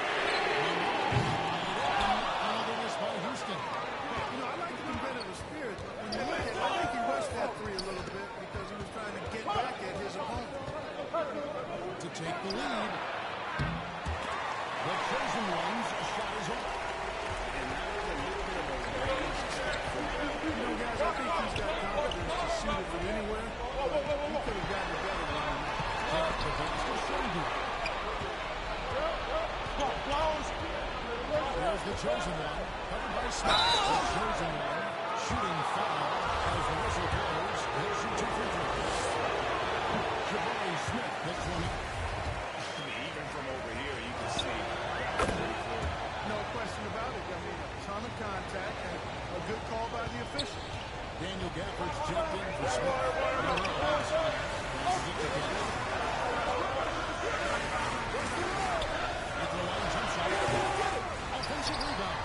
Another miss by Houston. You know, I like the competitive spirit. When you look at it, I think he rushed that three a little bit because he was trying to get back at his opponent. To take the lead. The chosen one's shot is off. And now there's a little bit of a range check for him. You know, guys, I think he's got confidence to shoot it from anywhere. He could have gotten a better one. Take the pass to Shady. There's the chosen one. Covered by Smith. The chosen one. Shooting foul as the whistle blows. He'll shoot 2 free throws. Jabari Smith picks one up. Even from over here, you can see. No question about it. I mean, a ton of contact and a good call by the official. Daniel Gafford's checked in for Smith. Offensive rebound.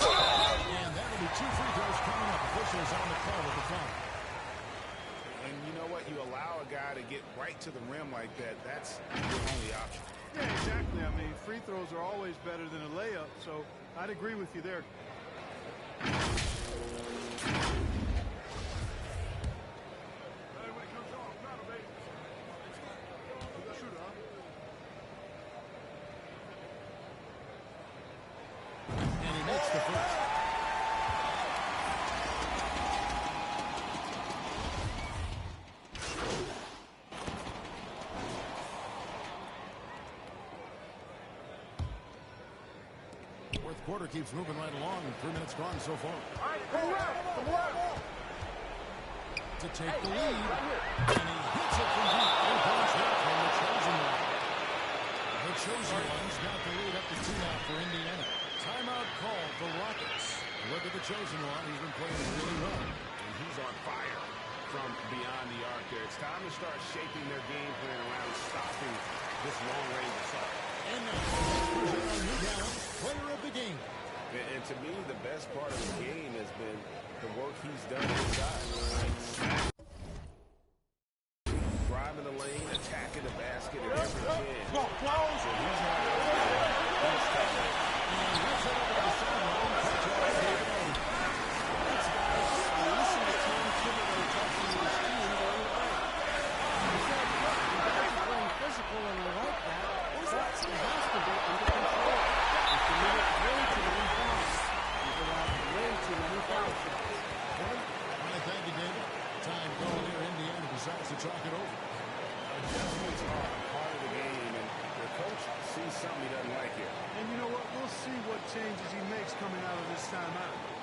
And that'll be 2 free throws coming up. Officials on the call with the foul. And you know what? You allow a guy to get right to the rim like that. That's your only option. Yeah, exactly. I mean, free throws are always better than a layup, so I'd agree with you there. And he makes the first. Fourth quarter keeps moving right along. 3 minutes gone so far. To take the lead. And he hits it from deep. And points there from the chosen one. The chosen one's got the lead up to 2 now for Indiana. Timeout call for Rockets. Look at the chosen one. He's been playing really well. And he's on fire from beyond the arc there. It's time to start shaping their game plan around stopping this long-range assault. And now, present our new talent, player of the game. And to me, the best part of the game has been the work he's done inside. Driving the lane, attacking the basket at every chance. So he's having Thank you, David. Time going here. Indiana decides to talk it over. Adjustments are a part of the game, and the coach sees something he doesn't like here. And you know what? We'll see what changes he makes coming out of this timeout.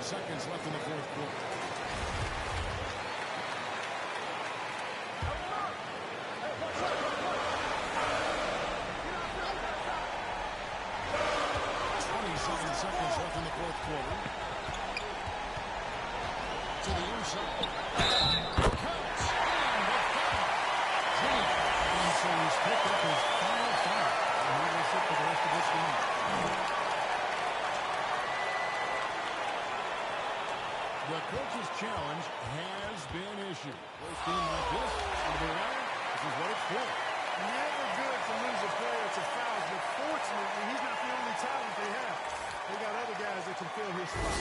seconds left in the fourth quarter. seconds left in the fourth quarter. To the inside. Counts. And the foul. And so he's picked up his final foul. And he will sit for the rest of this game. The coach's challenge has been issued. First game like this, this is what it's for. Never good to lose a player to fouls, but fortunately, he's not the only talent they have. They got other guys that can fill his spot.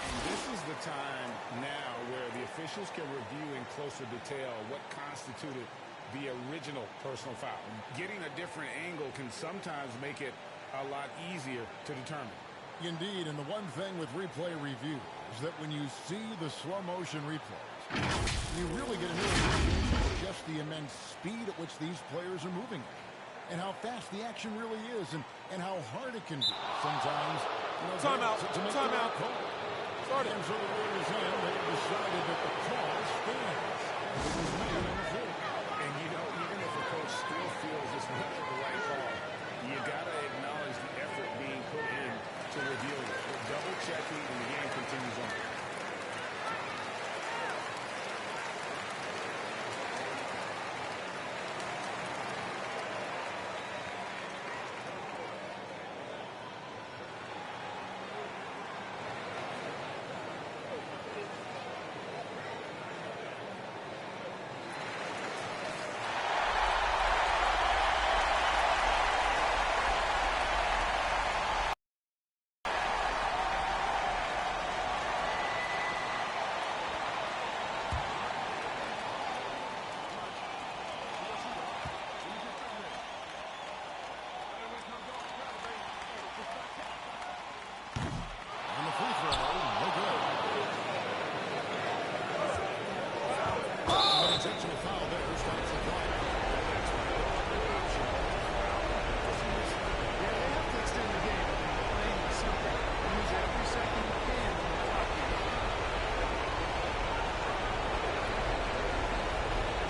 And this is the time now where the officials can review in closer detail what constituted the original personal foul. Getting a different angle can sometimes make it a lot easier to determine. Indeed, and the one thing with replay review is that when you see the slow motion replays, you really get a new appreciation of just the immense speed at which these players are moving and how fast the action really is and how hard it can be sometimes. Time out. Time out. Start it. And so the word is in. They have decided that the call stands. It was made on the field. And even if a coach still feels it's not the right call, you got to acknowledge the effort being put in to reveal it. Double checking, and the game continues on. Intentional foul there starts the clock. Yeah, they have to extend the game. Plain and simple. Use every second you can on the clock.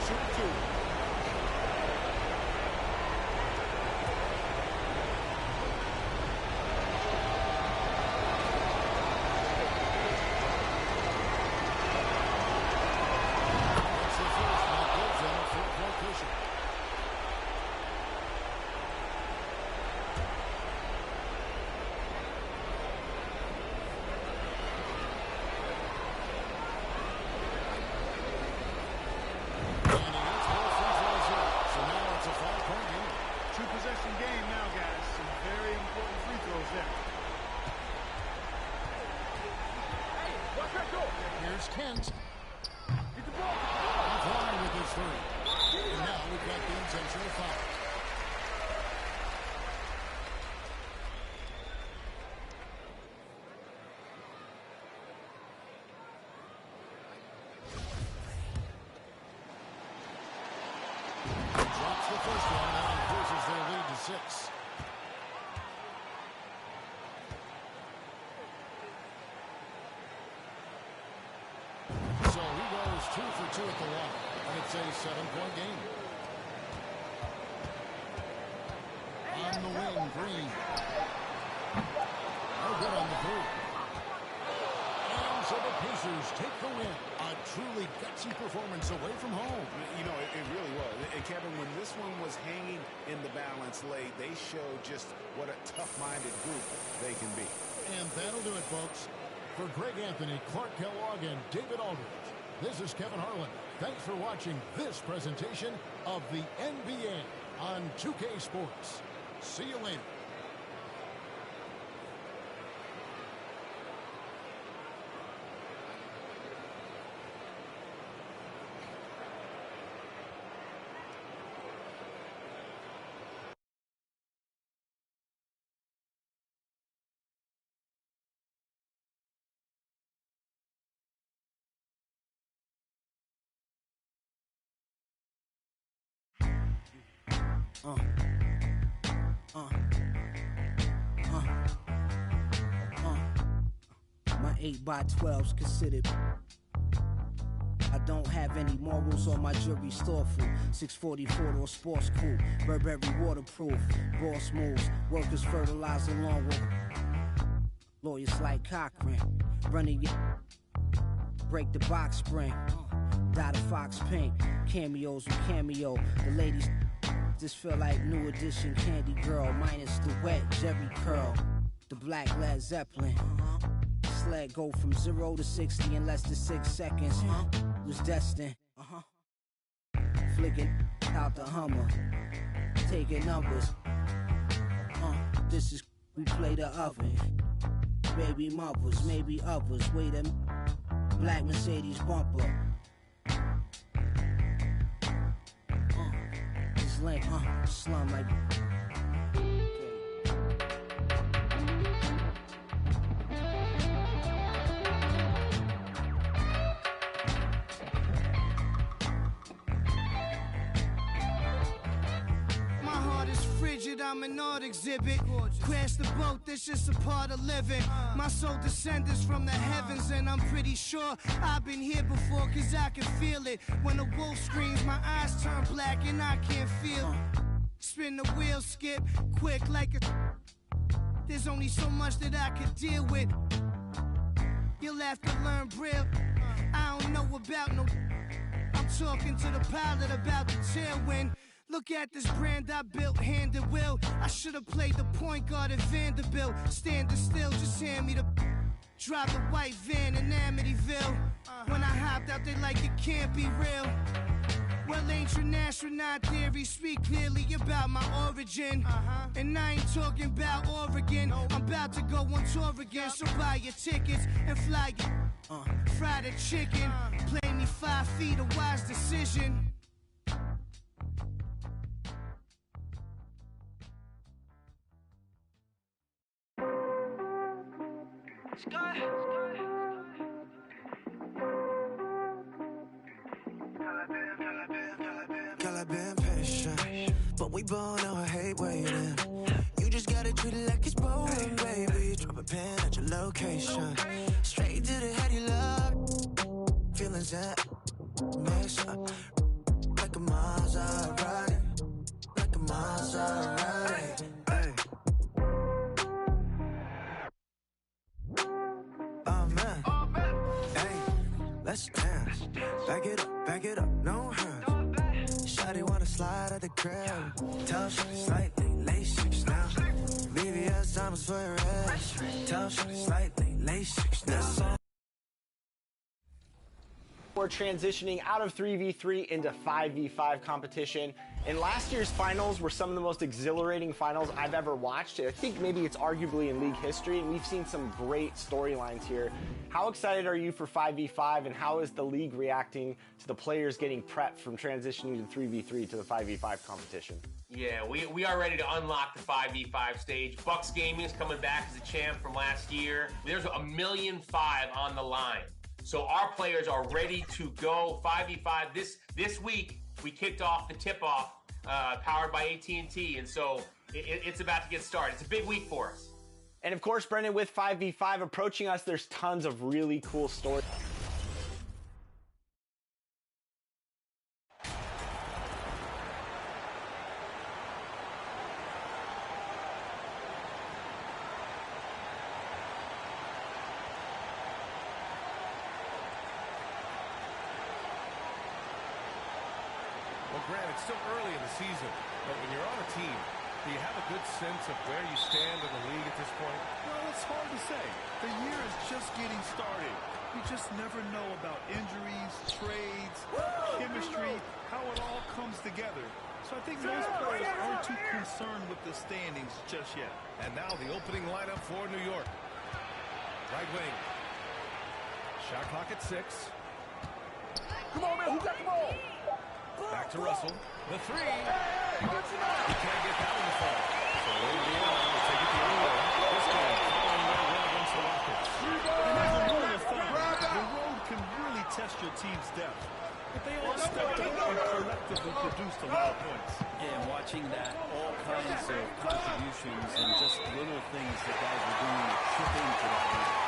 Shoot two. Game now, guys. Some very important free throws there. Here's Kent. Flying with his three. And now we've got the intentional foul. Drops the first one and increases their lead to 6. So he goes 2 for 2 at the line, and it's a 7-point game. On the wing, Green. No good on the three. And so the Pacers take the win. A truly gutsy performance away from home. You know, it really was. And Kevin, when this one was hanging in the balance late, they showed just what a tough-minded group they can be. And that'll do it, folks. For Greg Anthony, Clark Kellogg, and David Aldridge, this is Kevin Harlan. Thanks for watching this presentation of the NBA on 2K Sports. See you later. My 8x12's considered. I don't have any morals on my jury thoughtful. 644 or sports cool. Burberry waterproof. Boss moves. Workers fertilize along with Lawyers like Cochran, running your break the box spring. Dot of Fox Pink, cameos with Cameo. The ladies just feel like new edition Candy Girl, minus the wet Jerry curl. The black Led Zeppelin. Sled go from 0 to 60 in less than 6 seconds. Was destined. Flicking out the Hummer, taking numbers. This is we play the oven. Maybe mothers, maybe others. Wait a black Mercedes bumper. This link, slum like. I'm an art exhibit. Crash the boat, that's just a part of living. My soul descends from the heavens, and I'm pretty sure I've been here before, cause I can feel it. When the wolf screams, my eyes turn black and I can't feel. Spin the wheel, skip, quick like a. There's only so much that I can deal with. You'll have to learn Braille. I don't know about no. I'm talking to the pilot about the tailwind. Look at this brand I built, hand and will. I should have played the point guard at Vanderbilt. Standing still, just hand me the. Drive the white van in Amityville. When I hopped out, they like it can't be real. Well, ancient astronaut theory speak clearly about my origin. And I ain't talking about Oregon. I'm about to go on tour again, so buy your tickets and fly. Fry the chicken. Play me 5 feet, a wise decision. Girl, I've been patient, but we both know I hate waiting. You just gotta treat it like it's boring, baby. Drop a pin at your location. Straight to the head, you love. Feelings that mix up. Like a Maserati. Like a Maserati. Hey. Oh man. Hey, let's dance. Back it up, no hands. Shawty wanna slide at the crib. Tell Shawty slightly, late 6 now. VVS diamonds for your ass. Tell Shawty slightly, late 6 now. We're transitioning out of 3v3 into 5v5 competition. And last year's finals were some of the most exhilarating finals I've ever watched. I think maybe it's arguably in league history, and we've seen some great storylines here. How excited are you for 5v5, and how is the league reacting to the players getting prepped from transitioning to 3v3 to the 5v5 competition? Yeah, we are ready to unlock the 5v5 stage. Bucks Gaming is coming back as a champ from last year. There's $1.5 million on the line. So our players are ready to go 5v5. This week, we kicked off the tip-off powered by AT&T, and so it's about to get started. It's a big week for us. And of course, Brendan, with 5v5 approaching us, there's tons of really cool stories. Grant, it's still early in the season, but when you're on a team, do you have a good sense of where you stand in the league at this point? Well, it's hard to say. The year is just getting started. You just never know about injuries, trades, chemistry, how it all comes together. So I think most players aren't too concerned with the standings just yet. And now the opening lineup for New York. Right wing. Shot clock at 6. Come on, man. Who got the ball? Back to Russell. The 3. He can't get that one to fall. So Indiana will take it the other way. This game following their win against the Rockets. And as a rule of thumb, the road can really test your team's depth. But they all stepped up and collectively produced a lot of points. Yeah, and watching that, all kinds of contributions and just little things that guys were doing to chip into that game.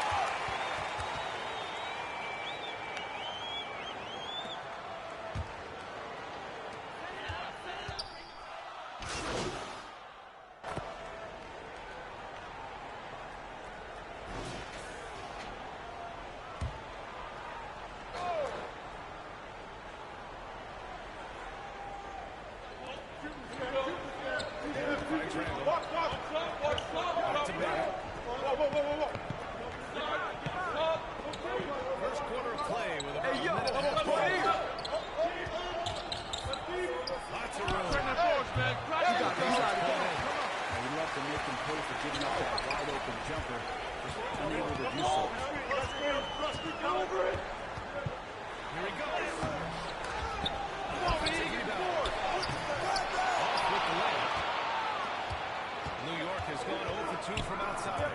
pay for giving up that wide open jumper. Just unable to do so. Here he goes. Off with the leg. New York has gone 0 for 2 from outside.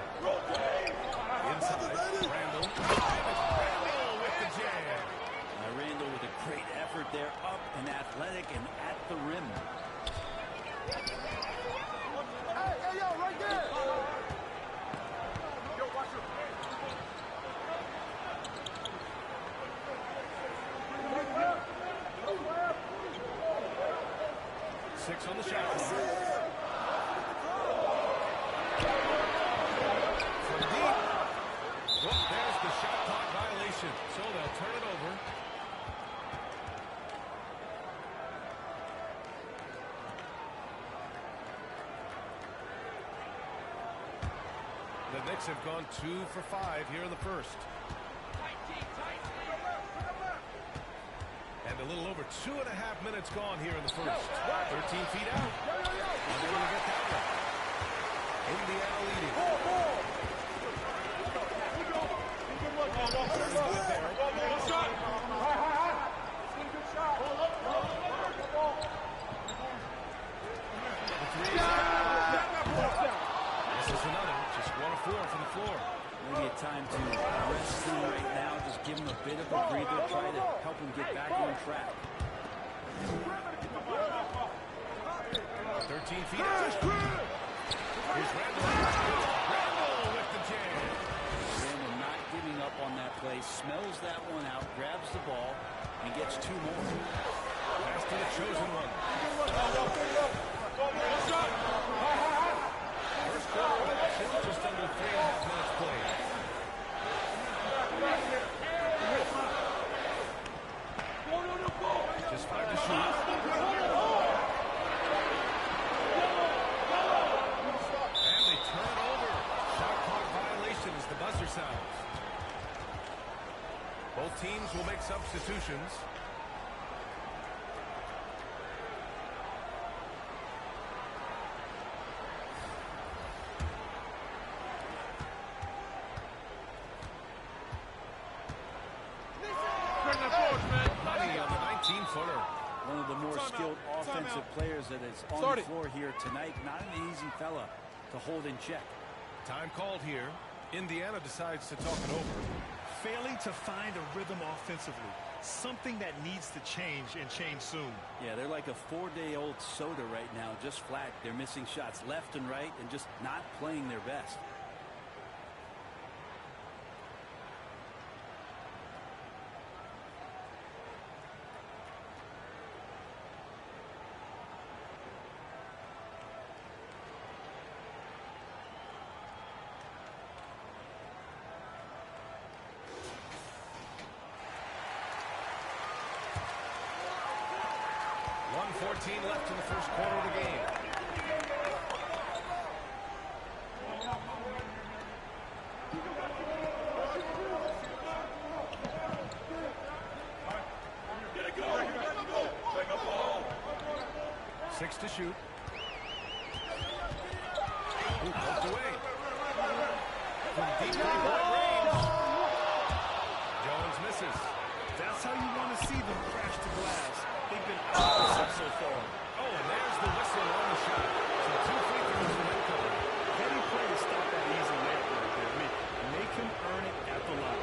Inside, Randall. Randall with the jam. Randall with a great effort there, up and athletic and at the rim. Hey, yo, right there. Yo, watch your 6 on the shot clock. From deep. Well, there's the shot clock violation, so they'll turn it over. The Knicks have gone 2 for 5 here in the first. And a little over 2.5 minutes gone here in the first. 13 feet out. Unable to get that one. Indiana leading. This is another. Just 1 of 4 from the floor. Maybe a time to rest him right now. Just give him a bit of a breather. Try to help him get back on track. 13 feet out. Here's Randall. Randall with the jam. Randall not giving up on that play. Smells that one out. Grabs the ball and gets 2 more. Pass to the chosen one. First quarter of action. Just under 3.5 minutes played. Just 5 to shoot. And they turn it over. Shot clock violation as the buzzer sounds. Both teams will make substitutions. One of the more skilled offensive players that is on the floor here tonight. Not an easy fella to hold in check. Time called here. Indiana decides to talk it over. Failing to find a rhythm offensively. Something that needs to change and change soon. Yeah, they're like a 4-day-old soda right now, just flat. They're missing shots left and right and just not playing their best. Left in the first quarter of the game. Six to shoot. Ooh, poked away. From deep three-point range. Jones misses. That's how you want to see them crash the glass. They've been awesome so far. Oh, and there's the whistle on the shot. So 2 free throws from incoming. Heavy play to stop that easy layup right there. Make him earn it at the line.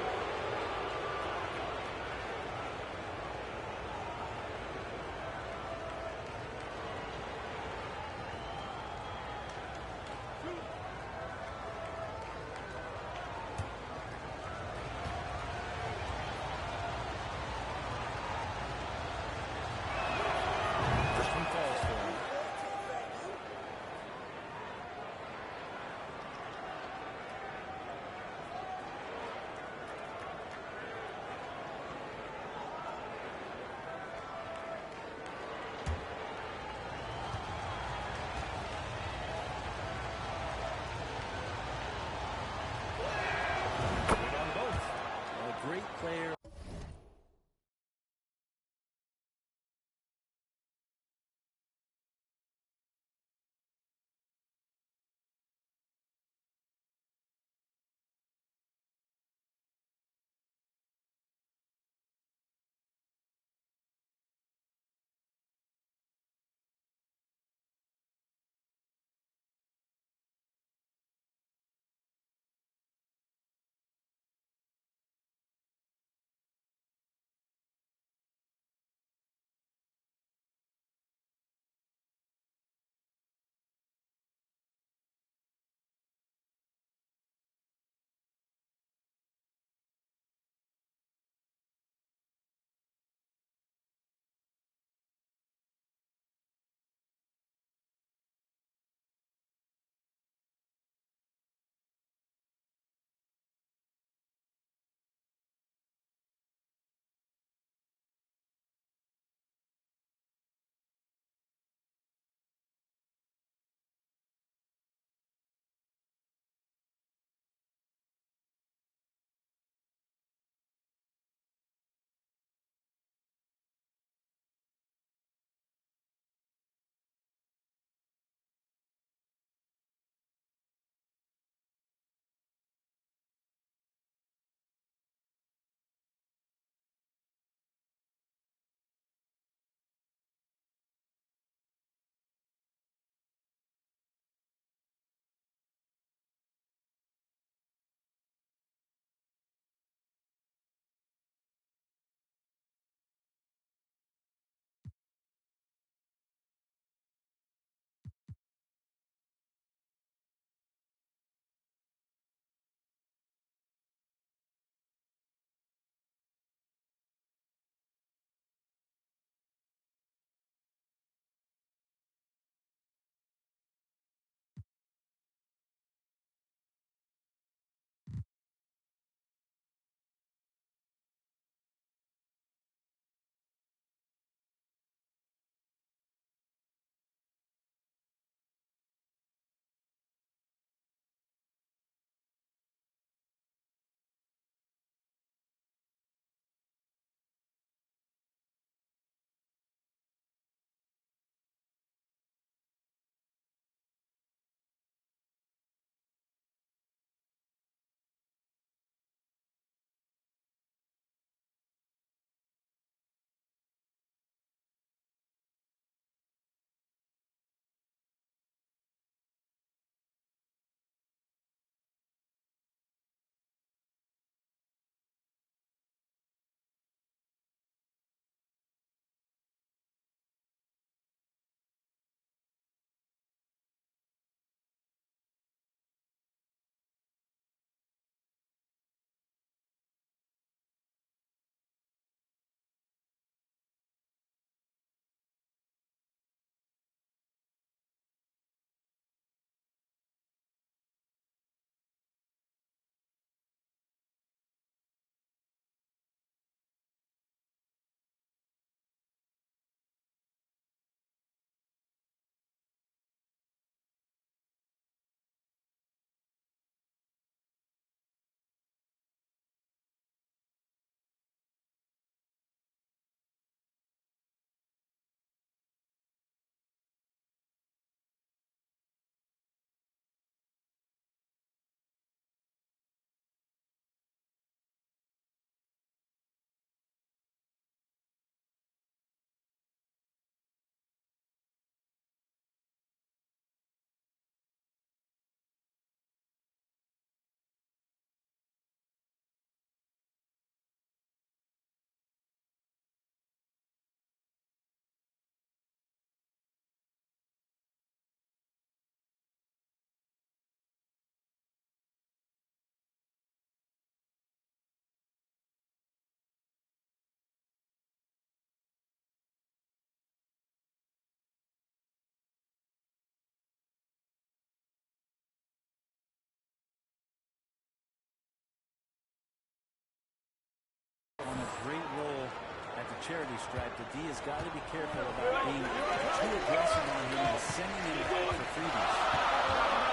charity stripe, the D has got to be careful about being too aggressive on him and sending him back for freebies.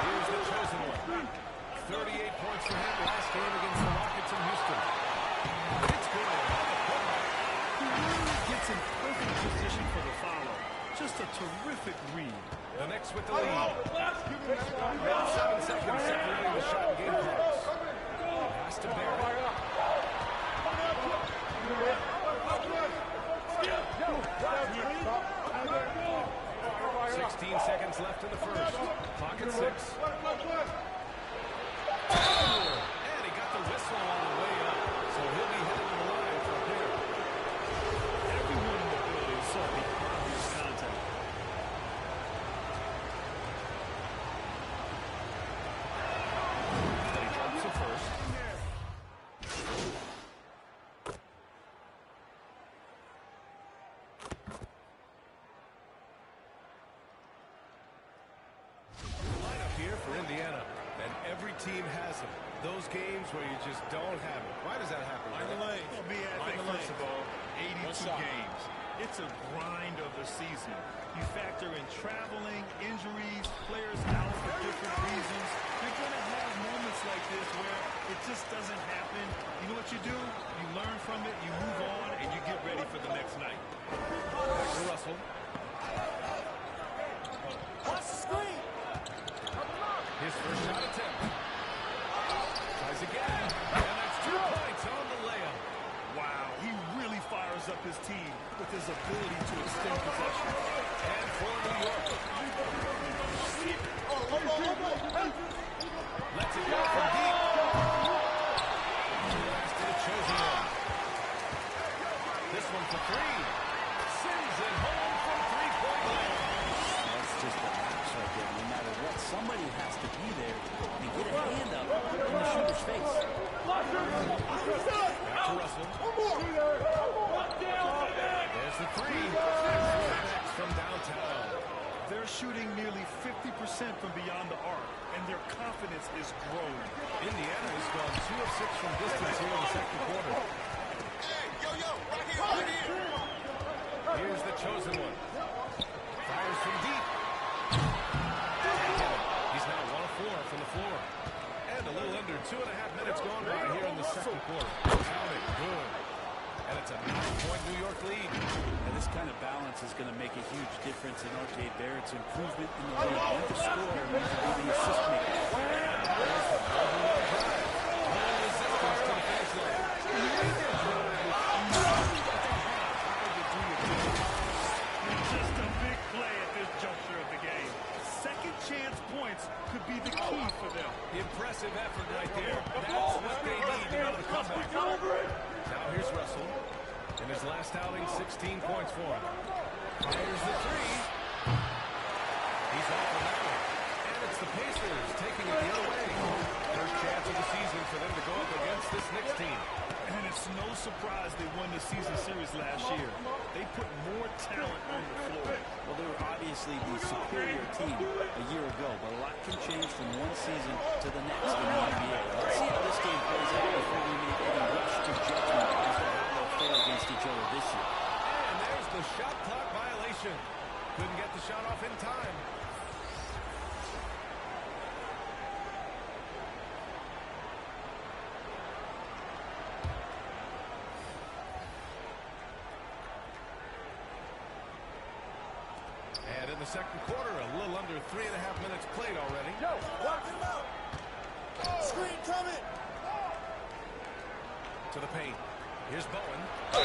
Here's the chosen one. 38 points for him last game against the Rockets in Houston. It's good. He really gets in perfect position for the follow. Just a terrific read. The Knicks with the lead. About 7 seconds separating the shot and game clocks. Has to bear it. 16 seconds left in the first. Clock at 6. And he got the whistle on the way up. So he'll be headed to the line for a pair. Everyone in the building saw the obvious contact. He drops the first. Lineup here for Indiana, and every team has them. Those games where you just don't have it. Why does that happen? Well, first of all, 82 games. It's a grind of the season. You factor in traveling, injuries, players out for different reasons. You're going to have moments like this where it just doesn't happen. You know what you do? You learn from it, you move on, and you get ready for the next night. Back to Russell. Watch the screen. His first shot attempt. Tries again. And that's 2 points on the layup. Wow, he really fires up his team with his ability to extend possession. And for New York. Let's it go from deep. Pass to the chosen one. This one for 3. Sends it home from 3-point line. That's just a match right there. No matter what, somebody has to be there and get a hand up in the shooter's face. Back to Russell. There's the 3. Next from downtown. They're shooting nearly 50% from beyond the arc, and their confidence is growing. Indiana has gone 2 of 6 from distance here in the second quarter. Hey, yo, right here. Here's the chosen one. Fires from deep. He's now 1 of 4 from the floor. And a little under 2.5 minutes gone by here in the second quarter. Count it. Good. And it's a 9-point New York lead. And this kind of balance is going to make a huge difference in R.J. Barrett's improvement in the league. Not the scorer, but to be the assist maker. There's the overall drive. No resistance to the finish line. Just a big play at this juncture of the game. Second chance points could be the key for them. Impressive effort right there. That's what they need to go to the comeback. Now here's Russell. In his last outing, 16 points for him. Fires the 3. He's off the that one. And it's the Pacers taking it the other way. First chance of the season for them to go up against this Knicks team. And it's no surprise they won the season series last year. They put more talent on the floor. Well, they were obviously the superior team a year ago, but a lot can change from one season to the next in the NBA. Let's see how this game plays out before we make any rush to judgment as to how they'll fare against each other this year. And there's the shot clock violation. Couldn't get the shot off in time. And in the second quarter, a little under 3.5 minutes played already. Yo, watch him out. Screen coming. To the paint. Here's Bowen. And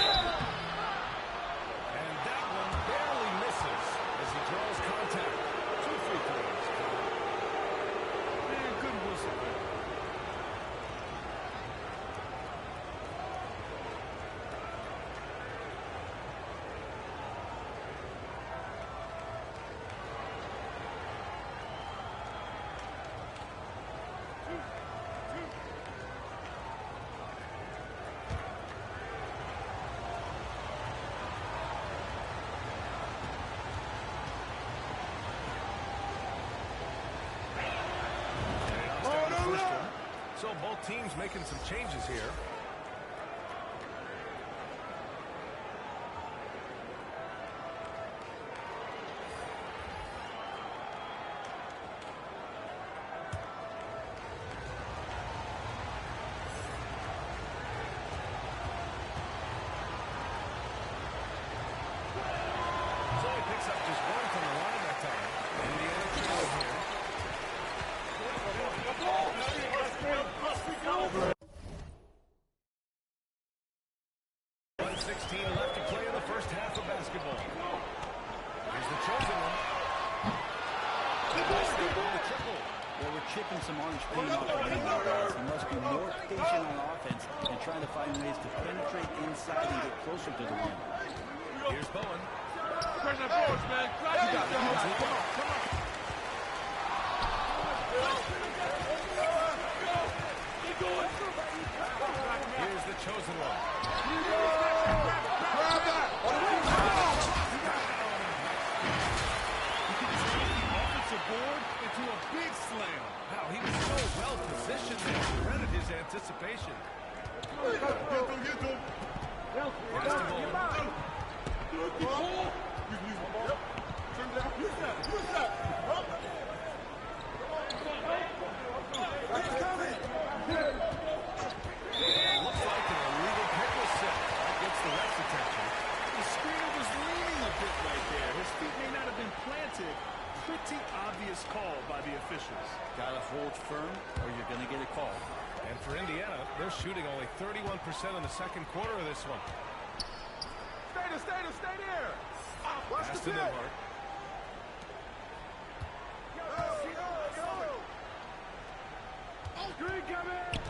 that one barely misses as he draws contact. 2 free throws. Man, good whistle. So both teams making some changes here. picks up just one from the line that time. Indiana trailing here. 1:16 left to play in the first half of basketball. Here's the chosen one. The triple. Well, we're chipping some orange paint off the rim, guys. He must be more patient on offense and trying to find ways to penetrate inside and get closer to the rim. Here's Bowen. Bring that boards, man. Come on. Here's the chosen one. Grab that. Offensive board into a big slam. Wow, he was so well positioned there. Credit his anticipation. Here's the Bowen. Looks like an illegal pickle set. That gets the ref's attention. The screener was leaning a bit right there. His feet may not have been planted. Pretty obvious call by the officials. Gotta hold firm or you're gonna get a call. And for Indiana, they're shooting only 31% in the second quarter of this one. Stay there. Watch Pass the to pit. Nembhard. Green coming.